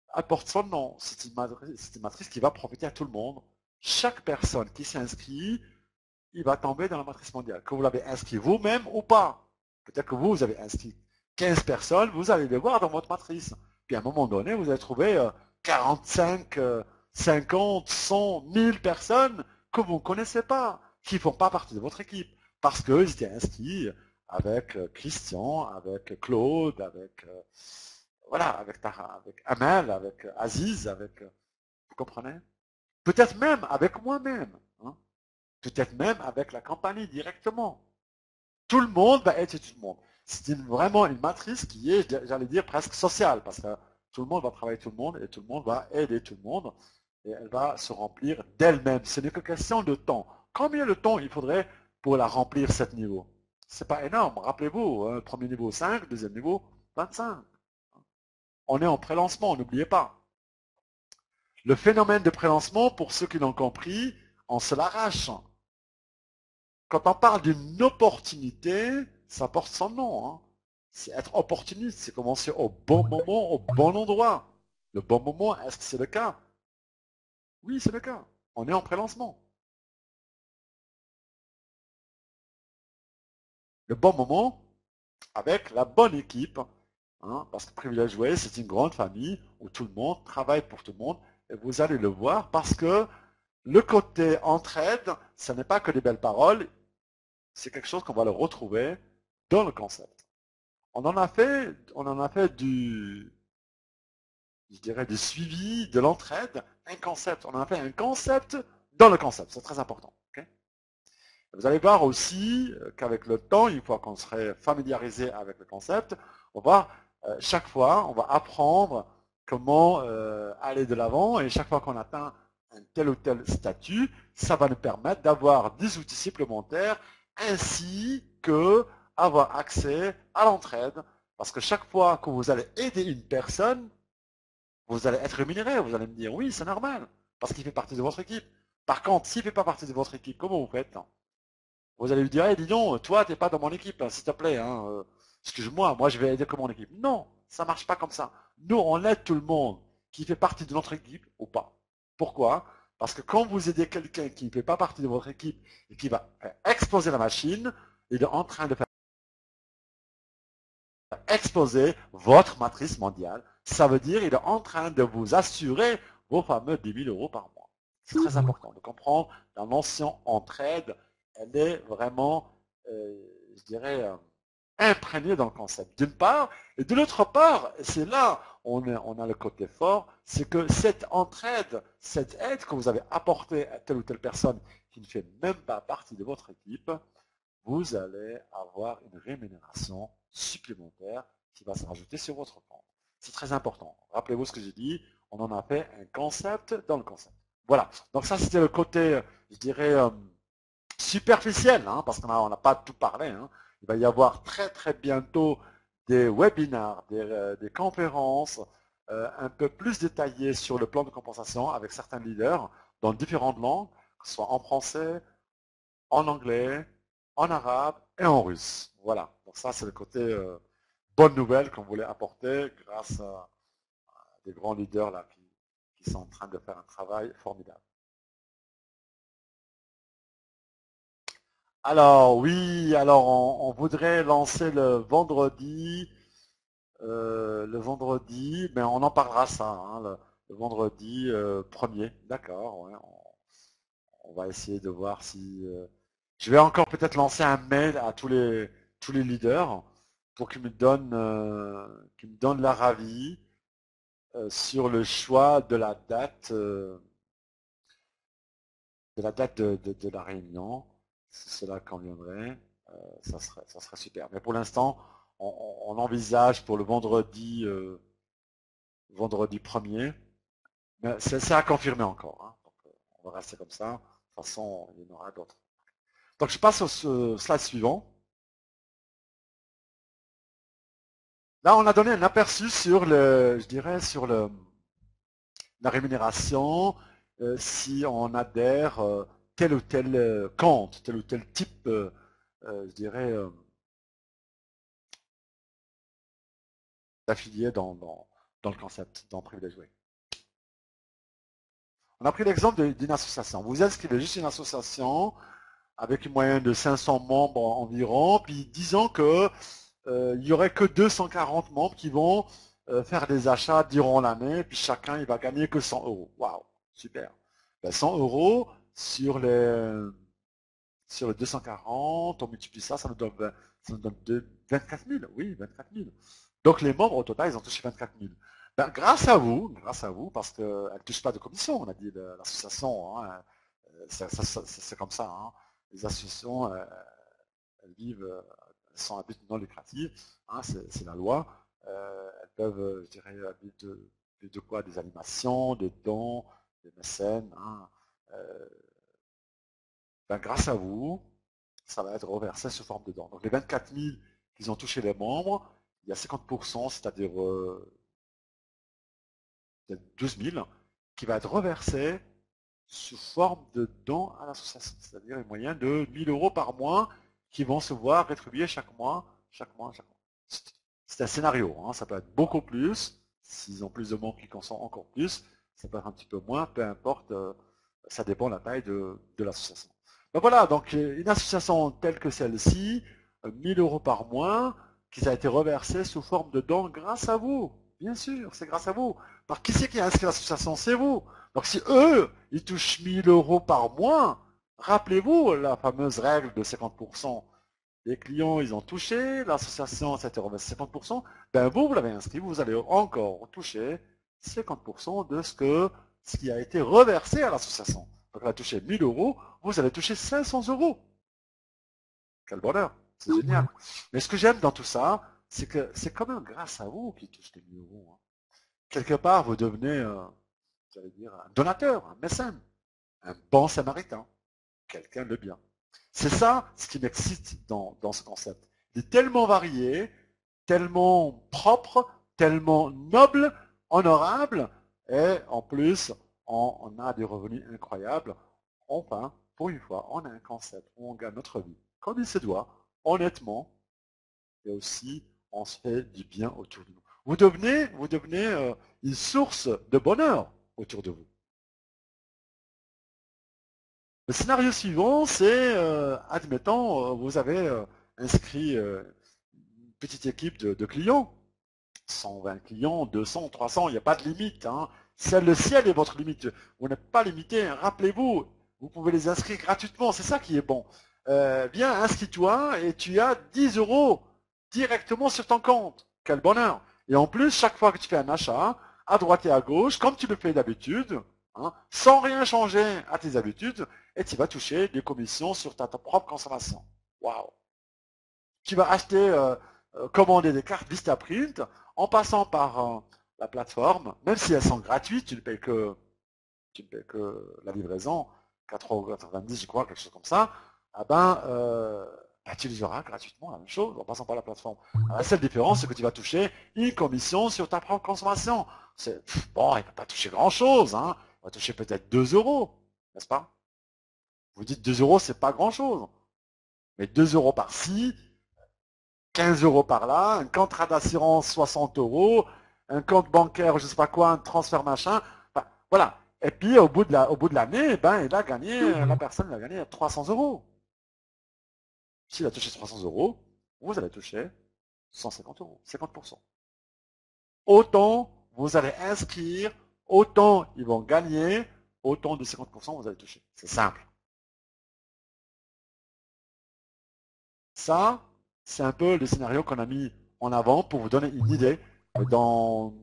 apporte son nom. C'est une matrice qui va profiter à tout le monde. Chaque personne qui s'inscrit, il va tomber dans la matrice mondiale. Que vous l'avez inscrit vous-même ou pas. Peut-être que vous avez inscrit 15 personnes, vous allez les voir dans votre matrice. Puis à un moment donné, vous allez trouver 45, 50, 100, 1000 personnes que vous ne connaissez pas, qui ne font pas partie de votre équipe. Parce qu'ils étaient inscrits avec Christian, avec Claude, avec voilà, avec Tara, avec Amel, avec Aziz, avec vous comprenez? Peut-être même avec moi-même. Hein? Peut-être même avec la compagnie directement. Tout le monde va être tout le monde. C'est vraiment une matrice qui est, j'allais dire, presque sociale, parce que tout le monde va travailler tout le monde et tout le monde va aider tout le monde et elle va se remplir d'elle-même. Ce n'est que question de temps. Combien de temps il faudrait pour la remplir, cette niveau? C'est pas énorme. Rappelez-vous, hein, premier niveau 5, deuxième niveau 25. On est en pré-lancement, n'oubliez pas. Le phénomène de pré-lancement, pour ceux qui l'ont compris, on se l'arrache. Quand on parle d'une opportunité, ça porte son nom. Hein. C'est être opportuniste, c'est commencer au bon moment, au bon endroit. Le bon moment, est-ce que c'est le cas? Oui, c'est le cas. On est en pré-lancement. Le bon moment, avec la bonne équipe, hein, parce que Privilège Way, c'est une grande famille où tout le monde travaille pour tout le monde, et vous allez le voir, parce que le côté entraide, ce n'est pas que des belles paroles, c'est quelque chose qu'on va le retrouver dans le concept. On en a fait je dirais, du suivi, de l'entraide, un concept. On en a fait un concept dans le concept, c'est très important. Okay? Vous allez voir aussi qu'avec le temps, une fois qu'on serait familiarisé avec le concept, on va, chaque fois, on va apprendre comment aller de l'avant, et chaque fois qu'on atteint un tel ou tel statut, ça va nous permettre d'avoir des outils supplémentaires, ainsi que avoir accès à l'entraide, parce que chaque fois que vous allez aider une personne, vous allez être rémunéré, vous allez me dire oui, c'est normal, parce qu'il fait partie de votre équipe. Par contre, s'il ne fait pas partie de votre équipe, comment vous faites? Vous allez lui dire, hey, dis donc, toi, tu n'es pas dans mon équipe, hein, s'il te plaît, hein, excuse-moi, moi je vais aider que mon équipe. Non, ça ne marche pas comme ça. Nous, on aide tout le monde qui fait partie de notre équipe ou pas. Pourquoi? Parce que quand vous aidez quelqu'un qui ne fait pas partie de votre équipe et qui va faire exploser la machine, il est en train de faire exploser votre matrice mondiale. Ça veut dire qu'il est en train de vous assurer vos fameux 10 000 euros par mois. C'est très important de comprendre la notion entraide. Elle est vraiment, je dirais, imprégnée dans le concept. D'une part, et de l'autre part, c'est là on a le côté fort, c'est que cette entraide, cette aide que vous avez apportée à telle ou telle personne qui ne fait même pas partie de votre équipe, vous allez avoir une rémunération supplémentaire qui va se rajouter sur votre compte. C'est très important. Rappelez-vous ce que j'ai dit, on en a fait un concept dans le concept. Voilà, donc ça c'était le côté, je dirais, superficiel, hein, parce qu'on n'a pas tout parlé. Hein. Il va y avoir très très bientôt des webinars, des conférences, un peu plus détaillées sur le plan de compensation avec certains leaders dans différentes langues, que ce soit en français, en anglais, en arabe et en russe. Voilà, donc ça c'est le côté bonne nouvelle qu'on voulait apporter grâce à des grands leaders là qui sont en train de faire un travail formidable. Alors oui, alors on voudrait lancer le vendredi, mais on en parlera ça, hein, le vendredi 1er, d'accord, ouais, on va essayer de voir si... je vais encore peut-être lancer un mail à tous les leaders pour qu'ils me donnent leur avis sur le choix de la réunion. Si cela conviendrait, ça serait super. Mais pour l'instant, on envisage pour le vendredi 1er, mais c'est à confirmer encore. Hein. Donc, on va rester comme ça. De toute façon, il y en aura d'autres. Donc je passe au slide suivant. Là, on a donné un aperçu sur je dirais, sur la rémunération, si on adhère tel ou tel compte, tel ou tel type, je dirais, d'affilié dans le concept, dans Privilege Way. On a pris l'exemple d'une association. Vous inscrivez juste une association avec une moyenne de 500 membres environ, puis disons que il n'y aurait que 240 membres qui vont faire des achats durant l'année, puis chacun il va gagner que 100 euros. Waouh, super. Ben, 100 euros sur les 240, on multiplie ça, ça nous donne 24 000. Oui, 24 000. Donc les membres au total, ils ont touché 24 000. Ben, grâce à vous, parce qu'elle ne touche pas de commission, on a dit l'association, hein, c'est comme ça. Hein. Les associations, elles vivent, elles sont à but non lucratif, hein, c'est la loi. Elles peuvent, je dirais, vivre de quoi? Des animations, des dons, des mécènes. Hein. Ben, grâce à vous, ça va être reversé sous forme de dons. Donc les 24 000 qu'ils ont touché les membres, il y a 50%, c'est-à-dire 12 000, qui va être reversé sous forme de dons à l'association, c'est-à-dire une moyenne de 1 000 euros par mois qui vont se voir rétribués chaque mois. C'est un scénario, hein, ça peut être beaucoup plus, s'ils ont plus de membres qui consomment encore plus, ça peut être un petit peu moins, peu importe, ça dépend de la taille de l'association. Ben voilà, donc une association telle que celle-ci, 1 000 euros par mois, qui a été reversé sous forme de dons grâce à vous. Bien sûr, c'est grâce à vous. Par qui c'est qui a inscrit l'association? C'est vous. Donc si eux, ils touchent 1 000 euros par mois, rappelez-vous la fameuse règle de 50%. Les clients, ils ont touché, l'association s'est reversé 50%, ben vous l'avez inscrit, vous allez encore toucher 50% de ce qui a été reversé à l'association. Donc elle a touché 1 000 euros, vous allez toucher 500 euros. Quel bonheur, c'est génial. Mais ce que j'aime dans tout ça, c'est que c'est quand même grâce à vous qui touche les 1 000 euros. Hein. Quelque part, vous devenez, j'allais dire, un donateur, un mécène, un bon samaritain, quelqu'un de bien. C'est ça ce qui m'excite dans ce concept. Il est tellement varié, tellement propre, tellement noble, honorable, et en plus, on a des revenus incroyables. Enfin, pour une fois, on a un concept où on gagne notre vie, comme il se doit, honnêtement, et aussi on se fait du bien autour de nous. Vous devenez une source de bonheur autour de vous. Le scénario suivant, c'est, admettons, vous avez inscrit une petite équipe de clients, 120 clients, 200, 300, il n'y a pas de limite. Hein. Le ciel est votre limite. Vous n'êtes pas limité. Rappelez-vous, vous pouvez les inscrire gratuitement. C'est ça qui est bon. Viens, inscris-toi et tu as 10 euros directement sur ton compte. Quel bonheur. Et en plus, chaque fois que tu fais un achat, à droite et à gauche, comme tu le fais d'habitude, hein, sans rien changer à tes habitudes, et tu vas toucher des commissions sur ta propre consommation. Waouh. Tu vas acheter, commander des cartes Vistaprint en passant par la plateforme, même si elles sont gratuites, tu ne payes que la livraison, 4,90 €, je crois, quelque chose comme ça, ah ben, tu les auras gratuitement, la même chose, en passant par la plateforme. Alors, la seule différence, c'est que tu vas toucher une commission sur ta propre consommation. Bon, il ne va pas toucher grand-chose, hein. Il va toucher peut-être 2 euros, n'est-ce pas? Vous dites 2 euros, c'est pas grand-chose. Mais 2 euros par-ci, 15 euros par là, un contrat d'assurance 60 euros, un compte bancaire, je ne sais pas quoi, un transfert machin. Enfin, voilà. Et puis au bout de l'année, ben, il a gagné, la personne a gagné 300 euros. S'il a touché 300 euros, vous allez toucher 150 euros, 50%. Autant vous allez inscrire, autant ils vont gagner, autant de 50% vous allez toucher. C'est simple. Ça, c'est un peu le scénario qu'on a mis en avant pour vous donner une idée. Dans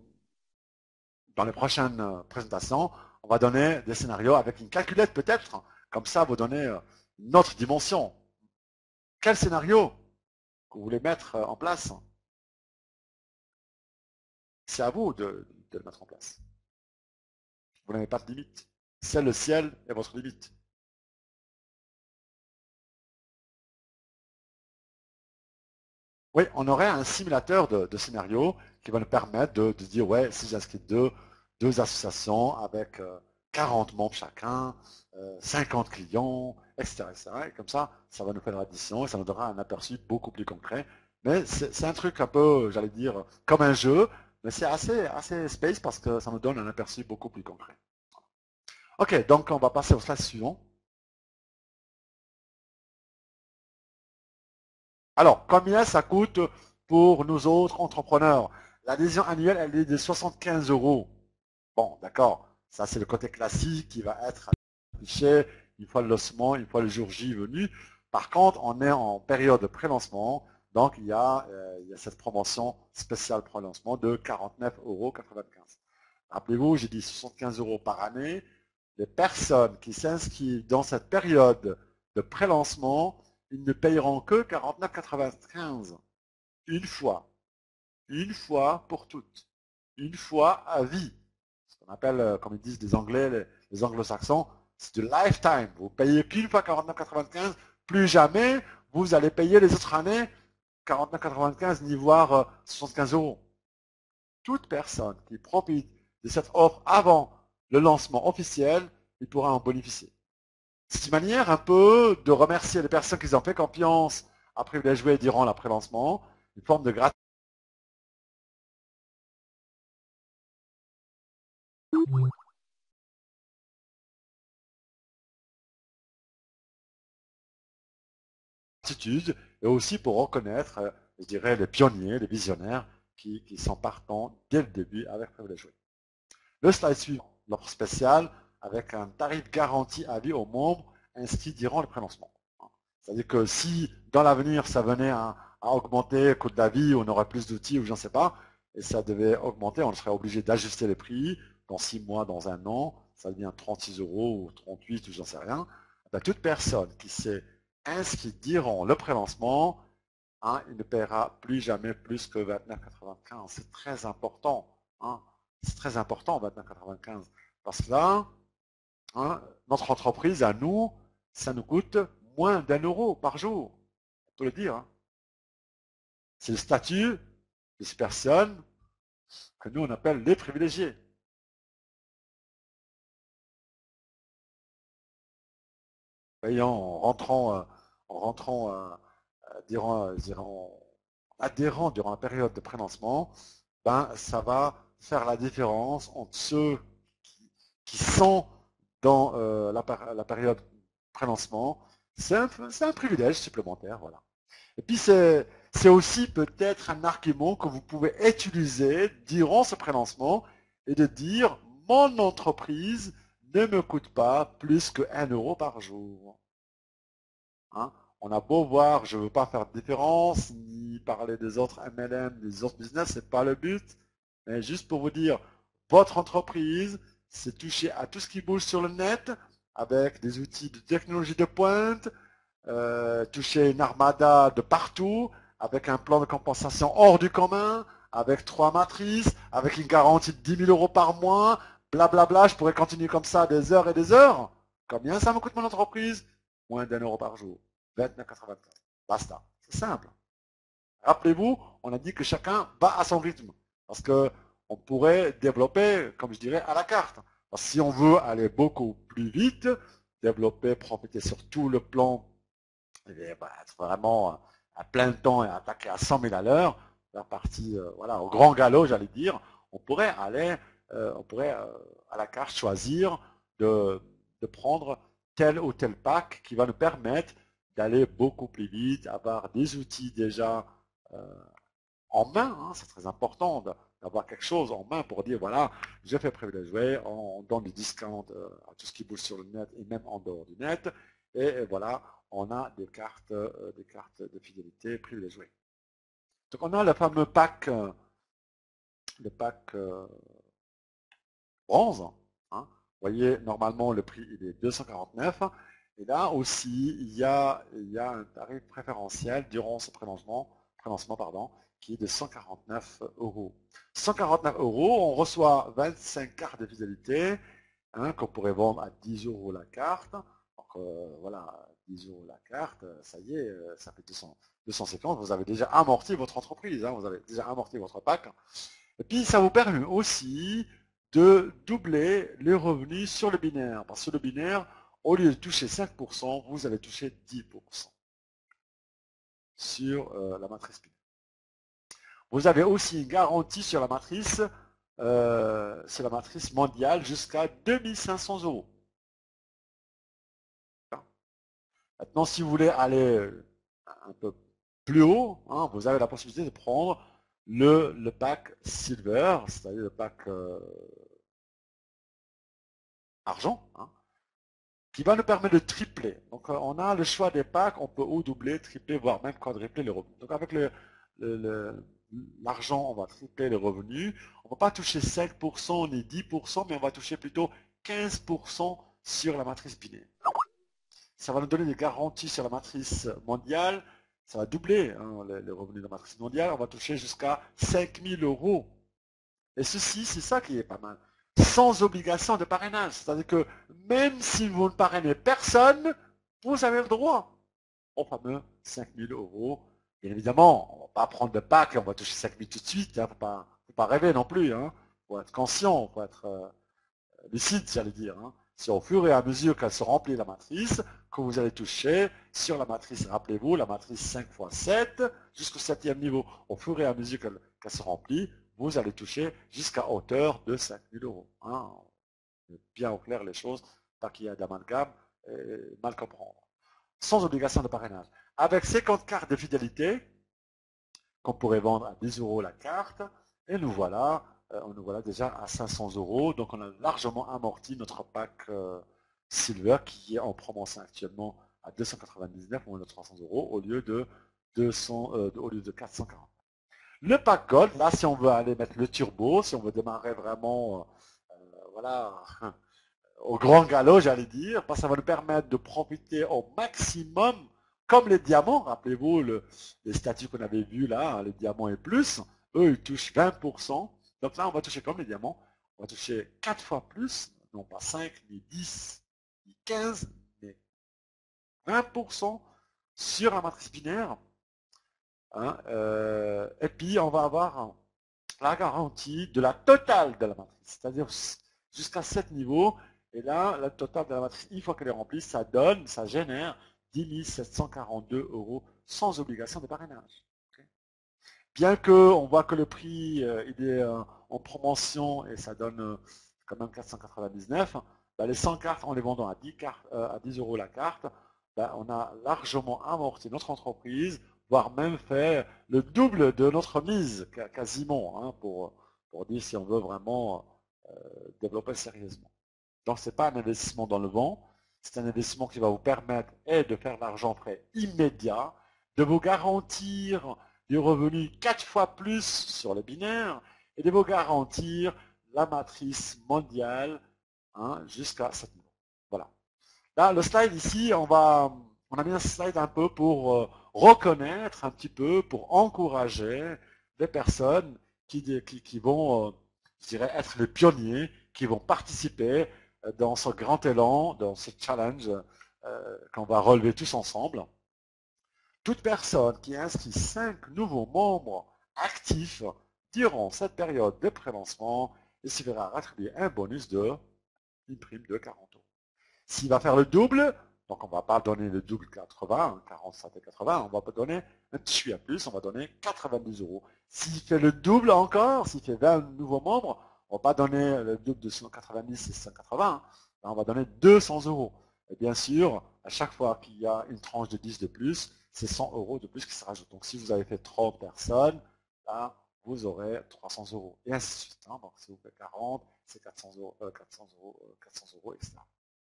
les prochaines présentations, on va donner des scénarios avec une calculette peut-être. Comme ça, vous donnez une autre dimension. Quel scénario que vous voulez mettre en place? C'est à vous de le mettre en place. Vous n'avez pas de limite. C'est le ciel est votre limite. Oui, on aurait un simulateur de scénario qui va nous permettre de dire, ouais, si j'inscris deux associations avec 40 membres chacun, 50 clients, etc., etc. Et comme ça va nous faire l'addition et ça nous donnera un aperçu beaucoup plus concret. Mais c'est un truc un peu, j'allais dire, comme un jeu, mais c'est assez space parce que ça nous donne un aperçu beaucoup plus concret. Ok, donc on va passer au slide suivant. Alors, combien ça coûte pour nous autres entrepreneurs? L'adhésion annuelle, elle est de 75 euros. Bon, d'accord, ça c'est le côté classique qui va être affiché une fois le lancement, une fois le jour J venu. Par contre, on est en période de pré-lancement, donc il y a cette promotion spéciale pré-lancement de 49,95 euros. Rappelez-vous, j'ai dit 75 euros par année. Les personnes qui s'inscrivent dans cette période de pré-lancement, ils ne payeront que 49,95 une fois pour toutes, une fois à vie. Ce qu'on appelle, comme ils disent les Anglais, les Anglo-Saxons, c'est du lifetime. Vous payez qu'une fois 49,95, plus jamais vous allez payer les autres années 49,95 ni voire 75 euros. Toute personne qui profite de cette offre avant le lancement officiel, il pourra en bénéficier. C'est une manière un peu de remercier les personnes qui ont fait confiance après les jouer durant la pré-lancement, une forme de gratitude et aussi pour reconnaître, je dirais, les pionniers, les visionnaires qui sont partants dès le début avec Privilège Jouer. Le slide suivant, l'offre spéciale avec un tarif garanti à vie aux membres inscrits durant le pré-lancement. C'est-à-dire que si dans l'avenir ça venait à augmenter, coût de la vie, on aurait plus d'outils ou je ne sais pas, et ça devait augmenter, on serait obligé d'ajuster les prix dans 6 mois, dans un an, ça devient 36 euros ou 38 ou j'en sais rien. Ben, toute personne qui s'est inscrite durant le pré-lancement, hein, il ne paiera plus jamais plus que 29,95. C'est très important. Hein, c'est très important 29,95. Parce que là, hein, notre entreprise, à nous, ça nous coûte moins d'1 euro par jour. On peut le dire. Hein. C'est le statut de ces personnes que nous, on appelle les privilégiés. Voyez, en rentrant en adhérant durant la période de prélancement, ben, ça va faire la différence entre ceux qui sont dans la période prélancement. C'est un privilège supplémentaire, voilà. Et puis c'est aussi peut-être un argument que vous pouvez utiliser durant ce prélancement et de dire mon entreprise ne me coûte pas plus que 1 euro par jour. Hein? On a beau voir, je ne veux pas faire de différence, ni parler des autres MLM, des autres business, ce n'est pas le but. Mais juste pour vous dire, votre entreprise, c'est touché à tout ce qui bouge sur le net, avec des outils de technologie de pointe, toucher une armada de partout, avec un plan de compensation hors du commun, avec 3 matrices, avec une garantie de 10 000 euros par mois, blablabla, je pourrais continuer comme ça des heures et des heures. Combien ça me coûte mon entreprise? Moins d'1 euro par jour. 29,84. Basta. C'est simple. Rappelez-vous, on a dit que chacun va à son rythme. Parce que on pourrait développer, comme je dirais, à la carte. Parce que si on veut aller beaucoup plus vite, développer, profiter sur tout le plan, et bah, être vraiment à plein temps et attaquer à 100 000 à l'heure, faire partie, voilà, au grand galop, j'allais dire, on pourrait aller, à la carte choisir de prendre tel ou tel pack qui va nous permettre d'aller beaucoup plus vite, avoir des outils déjà en main, hein, c'est très important d'avoir quelque chose en main pour dire voilà, j'ai fait privilégier, on donne des discounts à tout ce qui bouge sur le net et même en dehors du net, et voilà, on a des cartes de fidélité privilégiées. Donc on a le fameux pack, le pack bronze. Hein. Vous voyez, normalement le prix il est 249. Et là aussi, il y a un tarif préférentiel durant ce prélancement pardon, qui est de 149 euros. 149 euros, on reçoit 25 cartes de fidélité hein, qu'on pourrait vendre à 10 euros la carte. Donc voilà, 10 euros la carte, ça y est, ça fait 250. Vous avez déjà amorti votre entreprise, hein, vous avez déjà amorti votre pack. Et puis ça vous permet aussi de doubler les revenus sur le binaire. Parce que le binaire, au lieu de toucher 5%, vous allez toucher 10% sur la matrice binaire. Vous avez aussi une garantie sur la matrice mondiale jusqu'à 2500 euros. Maintenant, si vous voulez aller un peu plus haut, hein, vous avez la possibilité de prendre le pack Silver, c'est-à-dire le pack argent, hein, qui va nous permettre de tripler. Donc on a le choix des packs, on peut ou doubler, tripler, voire même quadrupler les revenus. Donc avec l'argent, on va tripler les revenus. On ne va pas toucher 5% ni 10%, mais on va toucher plutôt 15% sur la matrice binaire. Ça va nous donner des garanties sur la matrice mondiale. Ça va doubler hein, les revenus de la matrice mondiale. On va toucher jusqu'à 5 000 euros. Et ceci, c'est ça qui est pas mal. Sans obligation de parrainage. C'est-à-dire que même si vous ne parrainez personne, vous avez le droit au fameux 5 000 euros. Bien évidemment, on ne va pas prendre de pack et on va toucher 5 000 tout de suite. Il ne faut pas rêver non plus. Il faut être conscient, il faut être lucide, j'allais dire. C'est au fur et à mesure qu'elle se remplit la matrice que vous allez toucher sur la matrice, rappelez-vous, la matrice 5 x 7 jusqu'au 7e niveau. Au fur et à mesure qu'elle se remplit, vous allez toucher jusqu'à hauteur de 5 000 euros. Bien au clair les choses, pas qu'il y ait d'amalgame et mal comprendre. Sans obligation de parrainage. Avec 50 cartes de fidélité, qu'on pourrait vendre à 10 euros la carte, et nous voilà déjà à 500 euros. Donc on a largement amorti notre pack Silver qui est en promotion actuellement à 299 ou 300 euros au lieu de 440. Le pack Gold, là si on veut aller mettre le turbo, si on veut démarrer vraiment voilà, au grand galop j'allais dire, parce que ça va nous permettre de profiter au maximum comme les diamants, rappelez-vous les statuts qu'on avait vus là, les diamants et plus, eux ils touchent 20%. Donc là on va toucher comme les diamants, on va toucher 4 fois plus, non pas 5, ni 10, ni 15, mais 20% sur la matrice binaire. Hein, et puis on va avoir la garantie de la totale de la matrice, c'est-à-dire jusqu'à 7 niveaux. Et là, la totale de la matrice, une fois qu'elle est remplie, ça génère 10 742 euros sans obligation de parrainage. Okay. Bien qu'on voit que le prix il est en promotion et ça donne quand même 499, ben les 100 cartes, en les vendant à 10 euros la carte, ben on a largement amorti notre entreprise, voire même fait le double de notre mise, quasiment, hein, pour dire si on veut vraiment développer sérieusement. Donc ce n'est pas un investissement dans le vent, c'est un investissement qui va vous permettre de faire l'argent prêt immédiat, de vous garantir du revenu 4 fois plus sur le binaire et de vous garantir la matrice mondiale hein, jusqu'à 7 niveaux. Voilà. Là, le slide ici, on a mis un slide un peu pour reconnaître un petit peu, pour encourager les personnes qui vont, je dirais, être les pionniers, qui vont participer dans ce grand élan, dans ce challenge qu'on va relever tous ensemble. Toute personne qui inscrit 5 nouveaux membres actifs durant cette période de pré-lancement se verra attribuer un bonus une prime de 40 euros. S'il va faire le double, donc on ne va pas donner le double 80, 47 et 80, on va donner un petit à plus, on va donner 92 euros. S'il fait le double encore, s'il fait 20 nouveaux membres, on ne va pas donner le double de 190 et 180, on va donner 200 euros. Et bien sûr, à chaque fois qu'il y a une tranche de 10 de plus, c'est 100 euros de plus qui se rajoutent. Donc si vous avez fait 30 personnes, là, vous aurez 300 euros. Et ainsi de suite. Donc si vous faites 40, c'est 400 euros, 400 euros, etc.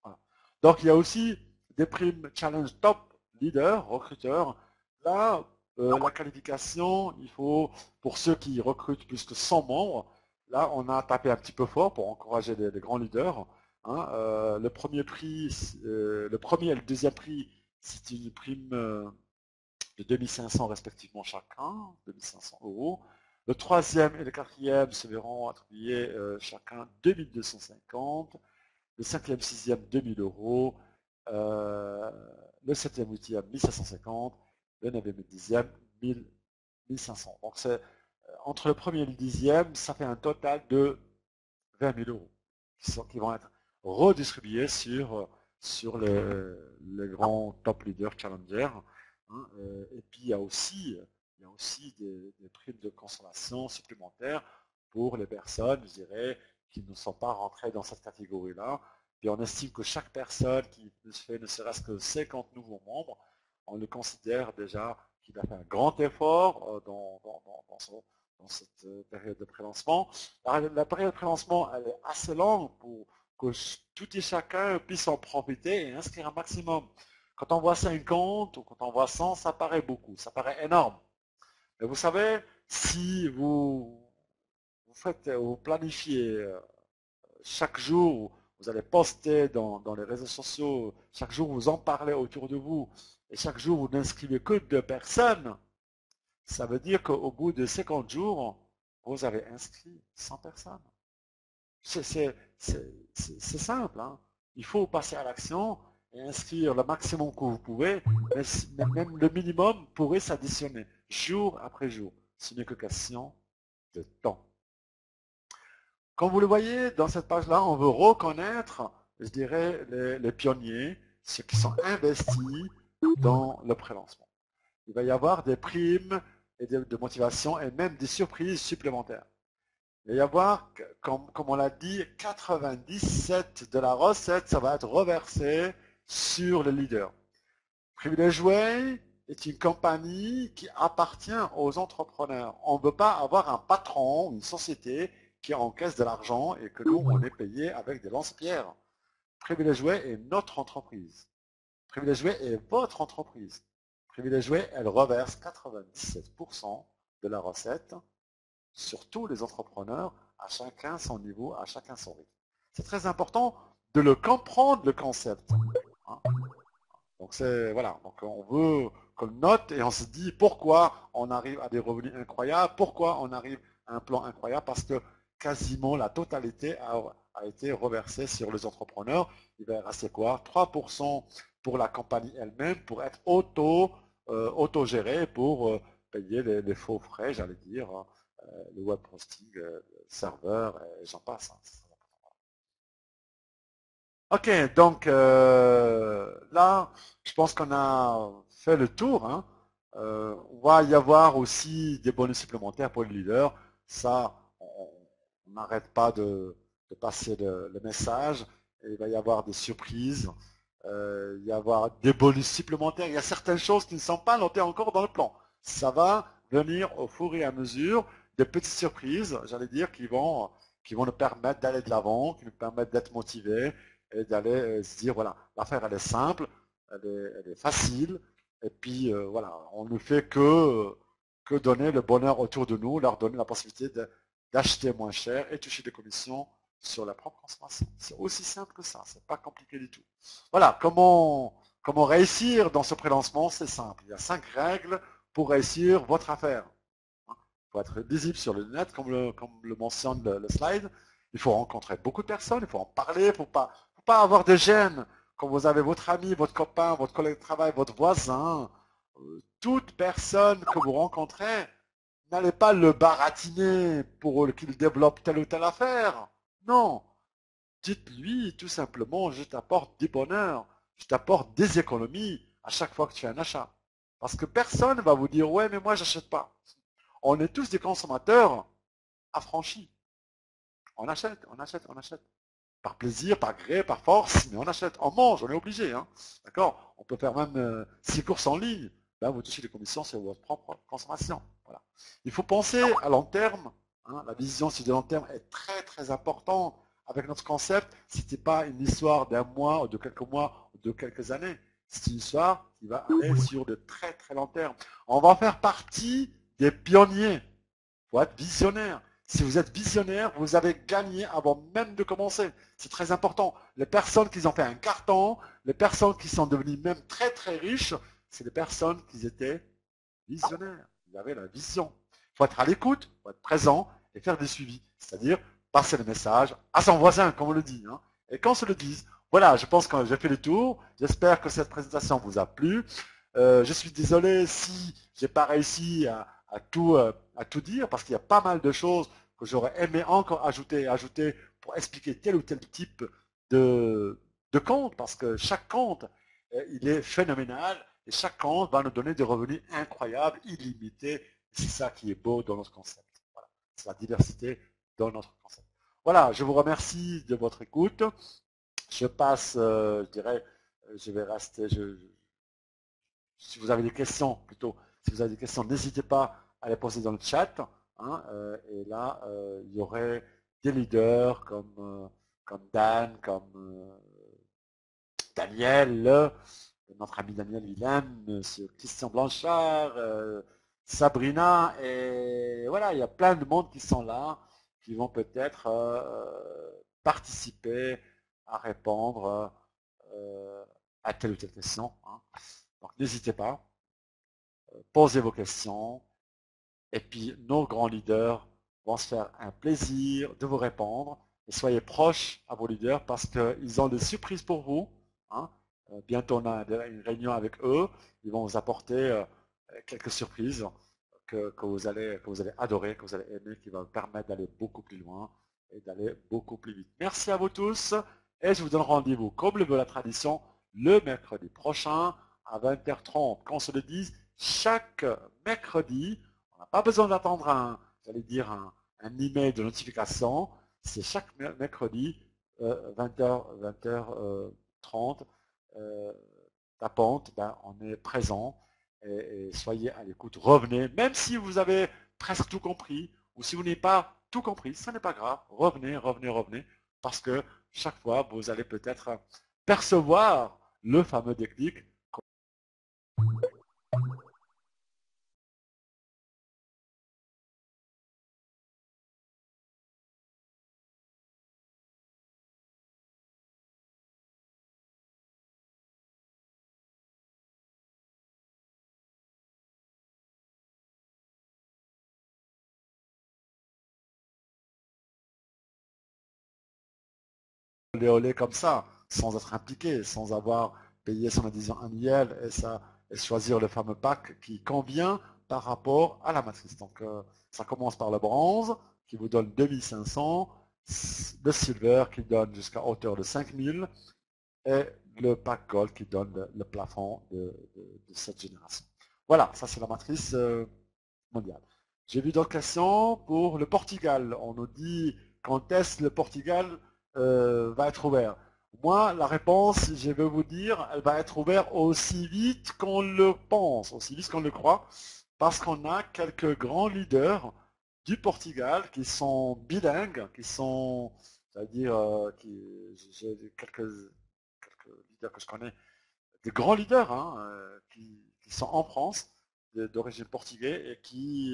Voilà. Donc il y a aussi des primes challenge top leader, recruteur. Là, la qualification, il faut, pour ceux qui recrutent plus que 100 membres, là on a tapé un petit peu fort pour encourager les grands leaders. Le premier prix, le premier et le deuxième prix, c'est une prime de 2500 respectivement chacun, 2500 euros. Le troisième et le quatrième se verront attribuer chacun 2250. Le cinquième, sixième, 2000 euros. Le septième, huitième, 1550. Le neuvième et le dixième, 1500. Donc c'est entre le premier et le dixième, ça fait un total de 20 000 euros qui vont être redistribués sur les grands top leaders challengers. Hein. Et puis il y a aussi des primes de consommation supplémentaires pour les personnes, je dirais, qui ne sont pas rentrées dans cette catégorie-là. Et on estime que chaque personne qui fait ne serait-ce que 50 nouveaux membres, on le considère déjà qu'il a fait un grand effort dans cette période de prélancement. La période de prélancement, elle est assez longue pour que tout et chacun puisse en profiter et inscrire un maximum. Quand on voit 50 ou quand on voit 100, ça paraît beaucoup, ça paraît énorme. Mais vous savez, si vous planifiez chaque jour, vous allez poster dans les réseaux sociaux, chaque jour vous en parlez autour de vous, et chaque jour vous n'inscrivez que 2 personnes, ça veut dire qu'au bout de 50 jours, vous avez inscrit 100 personnes. C'est simple, hein. Il faut passer à l'action et inscrire le maximum que vous pouvez, mais même le minimum pourrait s'additionner jour après jour. Ce n'est que question de temps. Comme vous le voyez, dans cette page-là, on veut reconnaître, je dirais, les pionniers, ceux qui sont investis dans le prélancement. Il va y avoir des primes et de motivation et même des surprises supplémentaires. Il va y avoir, comme on l'a dit, 97 de la recette, ça va être reversé sur le leader. Privilégié est une compagnie qui appartient aux entrepreneurs. On ne veut pas avoir un patron, une société qui encaisse de l'argent et que nous, on est payé avec des lance-pierres. Privilégié est notre entreprise. Privilégié est votre entreprise. Privilégié, elle reverse 97% de la recette sur tous les entrepreneurs, à chacun son niveau, à chacun son rythme. C'est très important de le comprendre, le concept. Hein. Donc voilà, donc on veut qu'on le note et on se dit pourquoi on arrive à des revenus incroyables, pourquoi on arrive à un plan incroyable, parce que quasiment la totalité a été reversée sur les entrepreneurs. Il va rester quoi? 3% pour la compagnie elle-même, pour être auto-gérée, pour payer les faux frais, j'allais dire, le web hosting, le serveur, et j'en passe. Hein. Ok, donc là, je pense qu'on a fait le tour. Hein. On va y avoir aussi des bonus supplémentaires pour les leaders. Ça, on n'arrête pas de passer le message. Et il va y avoir des surprises. Il va y avoir des bonus supplémentaires. Il y a certaines choses qui ne sont pas notées encore dans le plan. Ça va venir au fur et à mesure des petites surprises, j'allais dire, qui vont nous permettre d'aller de l'avant, qui nous permettent d'être motivés et d'aller se dire, voilà, l'affaire elle est simple, elle est facile, et puis voilà, on ne fait que donner le bonheur autour de nous, leur donner la possibilité d'acheter moins cher et toucher des commissions sur la propre consommation. C'est aussi simple que ça, c'est pas compliqué du tout. Voilà, comment réussir dans ce prélancement, c'est simple. Il y a 5 règles pour réussir votre affaire. Il faut être visible sur le net, comme le mentionne le slide. Il faut rencontrer beaucoup de personnes, il faut en parler, il ne faut pas avoir de gêne. Quand vous avez votre ami, votre copain, votre collègue de travail, votre voisin, toute personne que vous rencontrez, n'allez pas le baratiner pour qu'il développe telle ou telle affaire. Non. Dites-lui tout simplement, je t'apporte du bonheur, je t'apporte des économies à chaque fois que tu fais un achat. Parce que personne ne va vous dire, ouais, mais moi, j'achète pas. On est tous des consommateurs affranchis. On achète, on achète, on achète. Par plaisir, par gré, par force, mais on achète, on mange, on est obligé. Hein. D'accord? On peut faire même 6 courses en ligne. Là, vous touchez les commissions sur votre propre consommation. Voilà. Il faut penser à long terme. Hein. La vision sur le long terme est très très importante. Avec notre concept, ce n'était pas une histoire d'un mois ou de quelques années. C'est une histoire qui va aller sur de très très long terme. On va faire partie des pionniers. Il faut être visionnaire. Si vous êtes visionnaire, vous avez gagné avant même de commencer. C'est très important. Les personnes qui ont fait un carton, les personnes qui sont devenues même très très riches, c'est des personnes qui étaient visionnaires. Ils avaient la vision. Il faut être à l'écoute, il faut être présent et faire des suivis. C'est-à-dire passer le message à son voisin, comme on le dit. Hein. Et qu'on se le dise. Voilà, je pense que j'ai fait le tour. J'espère que cette présentation vous a plu. Je suis désolé si j'ai pas réussi à tout dire, parce qu'il y a pas mal de choses que j'aurais aimé encore ajouter pour expliquer tel ou tel type de compte, parce que chaque compte, il est phénoménal, et chaque compte va nous donner des revenus incroyables, illimités. C'est ça qui est beau dans notre concept. Voilà. C'est la diversité dans notre concept. Voilà, je vous remercie de votre écoute. Je passe, je dirais, je vais rester, si vous avez des questions, plutôt, si vous avez des questions, n'hésitez pas à les poser dans le chat. Hein, et là, il y aurait des leaders comme Dan, comme Daniel, notre ami Daniel Willem, Monsieur Christian Blanchard, Sabrina, et voilà, il y a plein de monde qui sont là, qui vont peut-être participer à répondre à telle ou telle question. Hein. Donc n'hésitez pas, posez vos questions, et puis nos grands leaders vont se faire un plaisir de vous répondre. Et soyez proches à vos leaders parce qu'ils ont des surprises pour vous. Hein. Bientôt on a une réunion avec eux. Ils vont vous apporter quelques surprises que vous allez adorer, que vous allez aimer, qui vont vous permettre d'aller beaucoup plus loin et d'aller beaucoup plus vite. Merci à vous tous et je vous donne rendez-vous, comme le veut la tradition, le mercredi prochain à 20h30. Qu'on se le dise, chaque mercredi, on n'a pas besoin d'attendre un email de notification. C'est chaque mercredi, 20h, 20h30, tapante, ben, on est présent et soyez à l'écoute. Revenez, même si vous avez presque tout compris ou si vous n'avez pas tout compris, ce n'est pas grave. Revenez, revenez, revenez, parce que chaque fois, vous allez peut-être percevoir le fameux déclic. Olé comme ça, sans être impliqué, sans avoir payé son adhésion annuelle et choisir le fameux pack qui convient par rapport à la matrice. Donc ça commence par le bronze qui vous donne 2500, le silver qui donne jusqu'à hauteur de 5000 et le pack gold qui donne le plafond de cette génération. Voilà, ça c'est la matrice mondiale. J'ai vu d'autres questions pour le Portugal. On nous dit quand est-ce le Portugal va être ouvert. Moi, la réponse, je vais vous dire, elle va être ouverte aussi vite qu'on le pense, aussi vite qu'on le croit, parce qu'on a quelques grands leaders du Portugal qui sont bilingues, qui sont, c'est-à-dire, j'ai quelques leaders que je connais, des grands leaders hein, qui sont en France, d'origine portugaise, et qui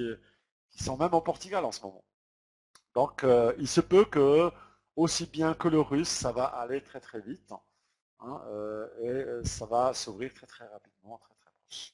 sont même au Portugal en ce moment. Donc, il se peut que, aussi bien que le russe, ça va aller très très vite, hein, et ça va s'ouvrir très très rapidement, très très proche.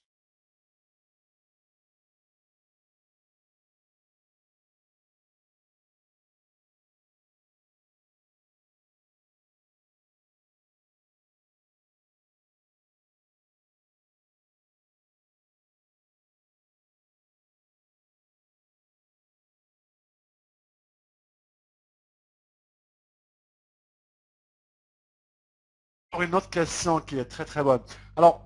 Une autre question qui est très très bonne. Alors,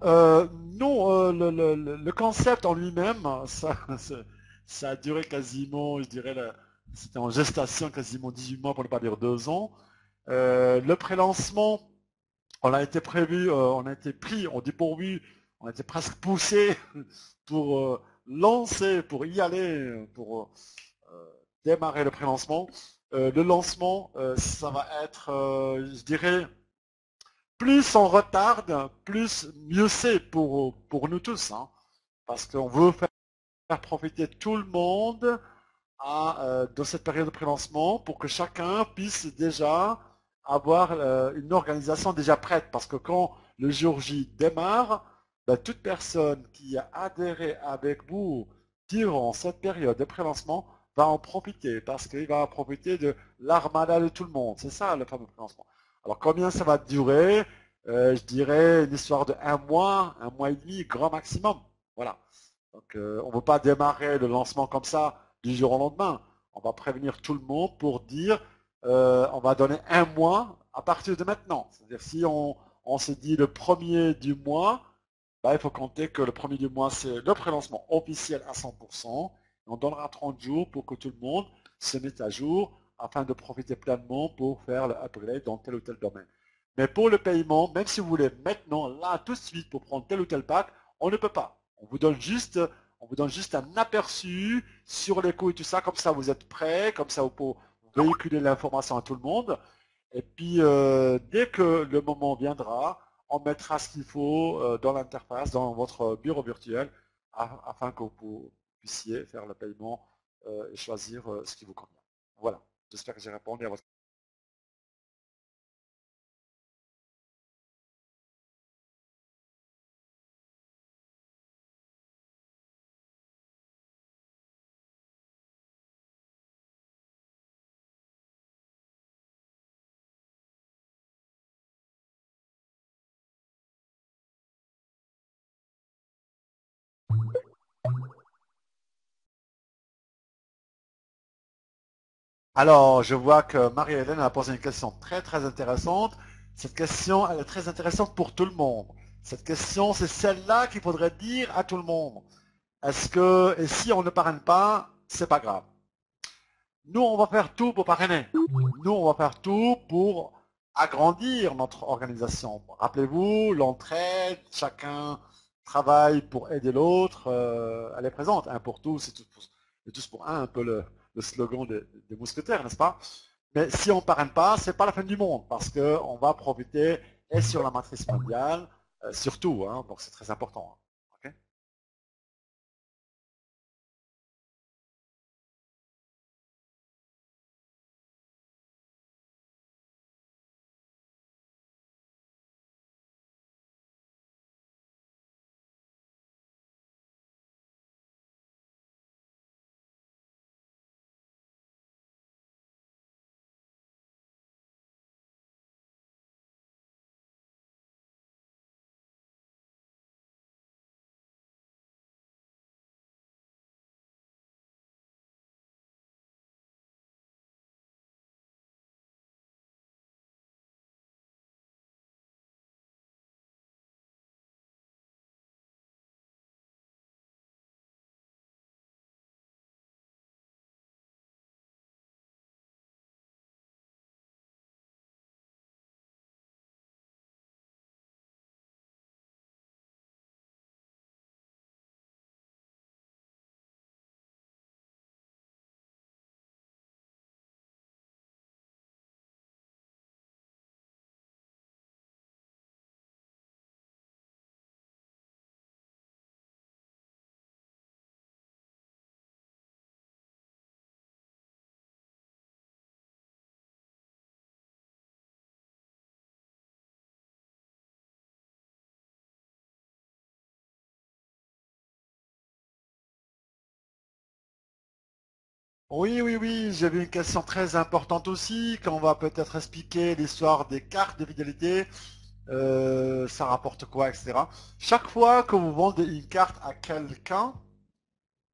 non, le concept en lui-même, ça a duré quasiment, je dirais, c'était en gestation quasiment 18 mois, pour ne pas dire 2 ans. Le pré-lancement, on a été prévu, on a été pris, on dit pourvu, on a été presque poussé pour lancer, pour y aller, pour démarrer le pré-lancement. Le lancement, ça va être, je dirais, plus on retarde, plus mieux c'est pour nous tous. Hein, parce qu'on veut faire profiter tout le monde de cette période de pré-lancement pour que chacun puisse déjà avoir une organisation déjà prête. Parce que quand le jour J démarre, ben, toute personne qui a adhéré avec vous durant cette période de pré-lancement va en profiter parce qu'il va en profiter de l'armada de tout le monde. C'est ça le fameux pré-lancement. Alors combien ça va durer je dirais une histoire de un mois et demi, grand maximum. Voilà. Donc on ne veut pas démarrer le lancement comme ça du jour au lendemain. On va prévenir tout le monde pour dire on va donner un mois à partir de maintenant. C'est-à-dire si on se dit le premier du mois, bah, il faut compter que le premier du mois, c'est le prélancement officiel à 100%. On donnera 30 jours pour que tout le monde se mette à jour afin de profiter pleinement pour faire le upgrade dans tel ou tel domaine. Mais pour le paiement, même si vous voulez maintenant, là, tout de suite, pour prendre tel ou tel pack, on ne peut pas. On vous donne juste un aperçu sur les coûts et tout ça, comme ça vous êtes prêts, comme ça vous pouvez véhiculer l'information à tout le monde. Et puis, dès que le moment viendra, on mettra ce qu'il faut dans l'interface, dans votre bureau virtuel, afin que vous puissiez faire le paiement et choisir ce qui vous convient. Voilà, j'espère que j'ai répondu à votre question. Alors, je vois que Marie-Hélène a posé une question très très intéressante. Cette question, elle est très intéressante pour tout le monde. Cette question, c'est celle-là qu'il faudrait dire à tout le monde. Et si on ne parraine pas, c'est pas grave. Nous, on va faire tout pour parrainer. Nous, on va faire tout pour agrandir notre organisation. Rappelez-vous, l'entraide, chacun travaille pour aider l'autre, elle est présente. Un pour tous et tous pour un peu le slogan des mousquetaires, n'est-ce pas? Mais si on ne parraine pas, c'est pas la fin du monde, parce qu'on va profiter et sur la matrice mondiale, surtout, hein, donc c'est très important. Hein, ok. Oui, oui, oui, j'avais une question très importante aussi, quand on va peut-être expliquer l'histoire des cartes de fidélité, ça rapporte quoi, etc. Chaque fois que vous vendez une carte à quelqu'un,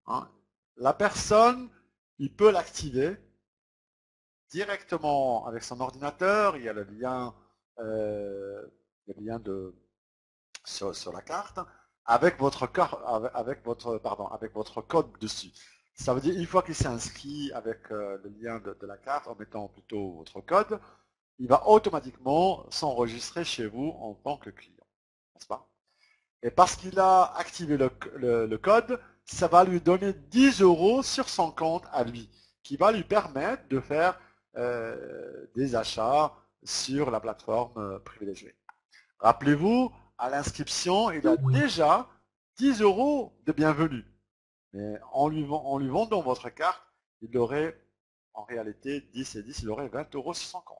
hein, la personne, il peut l'activer directement avec son ordinateur, il y a euh, le lien sur la carte, avec votre code dessus. Ça veut dire, une fois qu'il s'est inscrit avec le lien de la carte, en mettant plutôt votre code, il va automatiquement s'enregistrer chez vous en tant que client. N'est-ce pas? Et parce qu'il a activé le code, ça va lui donner 10 euros sur son compte à lui, qui va lui permettre de faire des achats sur la plateforme privilégiée. Rappelez-vous, à l'inscription, il a déjà 10 euros de bienvenue. Mais en lui vendant votre carte, il aurait en réalité 10 et 10, il aurait 20 euros sur son compte.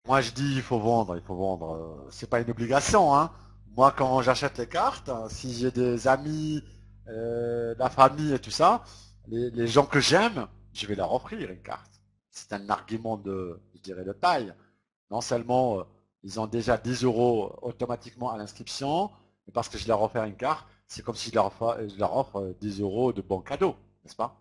Moi, je dis, il faut vendre, il faut vendre. C'est pas une obligation, hein. Moi, quand j'achète les cartes, si j'ai des amis, de la famille et tout ça, les gens que j'aime, je vais leur offrir une carte. C'est un argument de, je dirais, de taille. Non seulement ils ont déjà 10 euros automatiquement à l'inscription, mais parce que je leur offre une carte, c'est comme si je leur offre 10 euros de bons cadeaux, n'est-ce pas?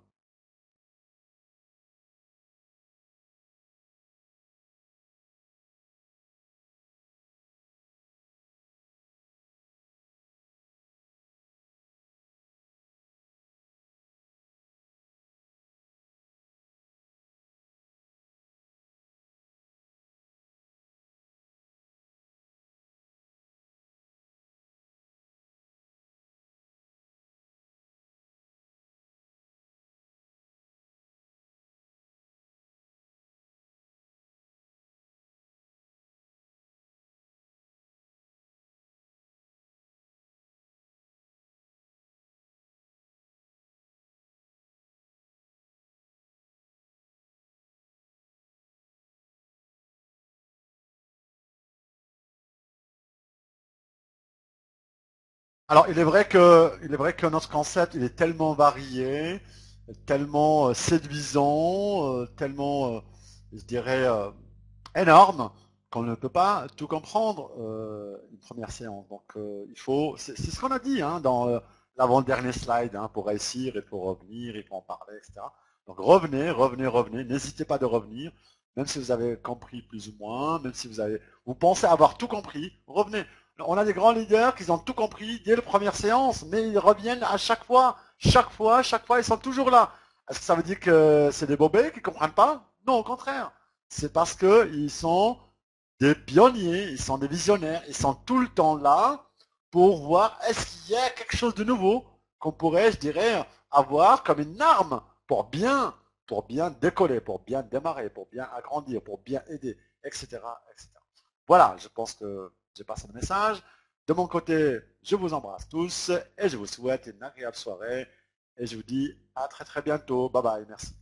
Alors, il est vrai que notre concept, il est tellement varié, tellement séduisant, tellement, je dirais, énorme, qu'on ne peut pas tout comprendre une première séance. Donc, il faut, c'est ce qu'on a dit hein, dans l'avant-dernier slide, hein, pour réussir, il faut revenir, il faut en parler, etc. Donc, revenez, revenez, revenez, n'hésitez pas de revenir, même si vous avez compris plus ou moins, même si vous pensez avoir tout compris, revenez. On a des grands leaders qui ont tout compris dès la première séance, mais ils reviennent à chaque fois, chaque fois, chaque fois, ils sont toujours là. Est-ce que ça veut dire que c'est des bobés qui ne comprennent pas? Non, au contraire. C'est parce qu'ils sont des pionniers, ils sont des visionnaires, ils sont tout le temps là pour voir est-ce qu'il y a quelque chose de nouveau qu'on pourrait, je dirais, avoir comme une arme pour bien décoller, pour bien démarrer, pour bien agrandir, pour bien aider, etc., etc. Voilà, je pense que j'ai passé le message. De mon côté, je vous embrasse tous et je vous souhaite une agréable soirée et je vous dis à très très bientôt. Bye bye, merci.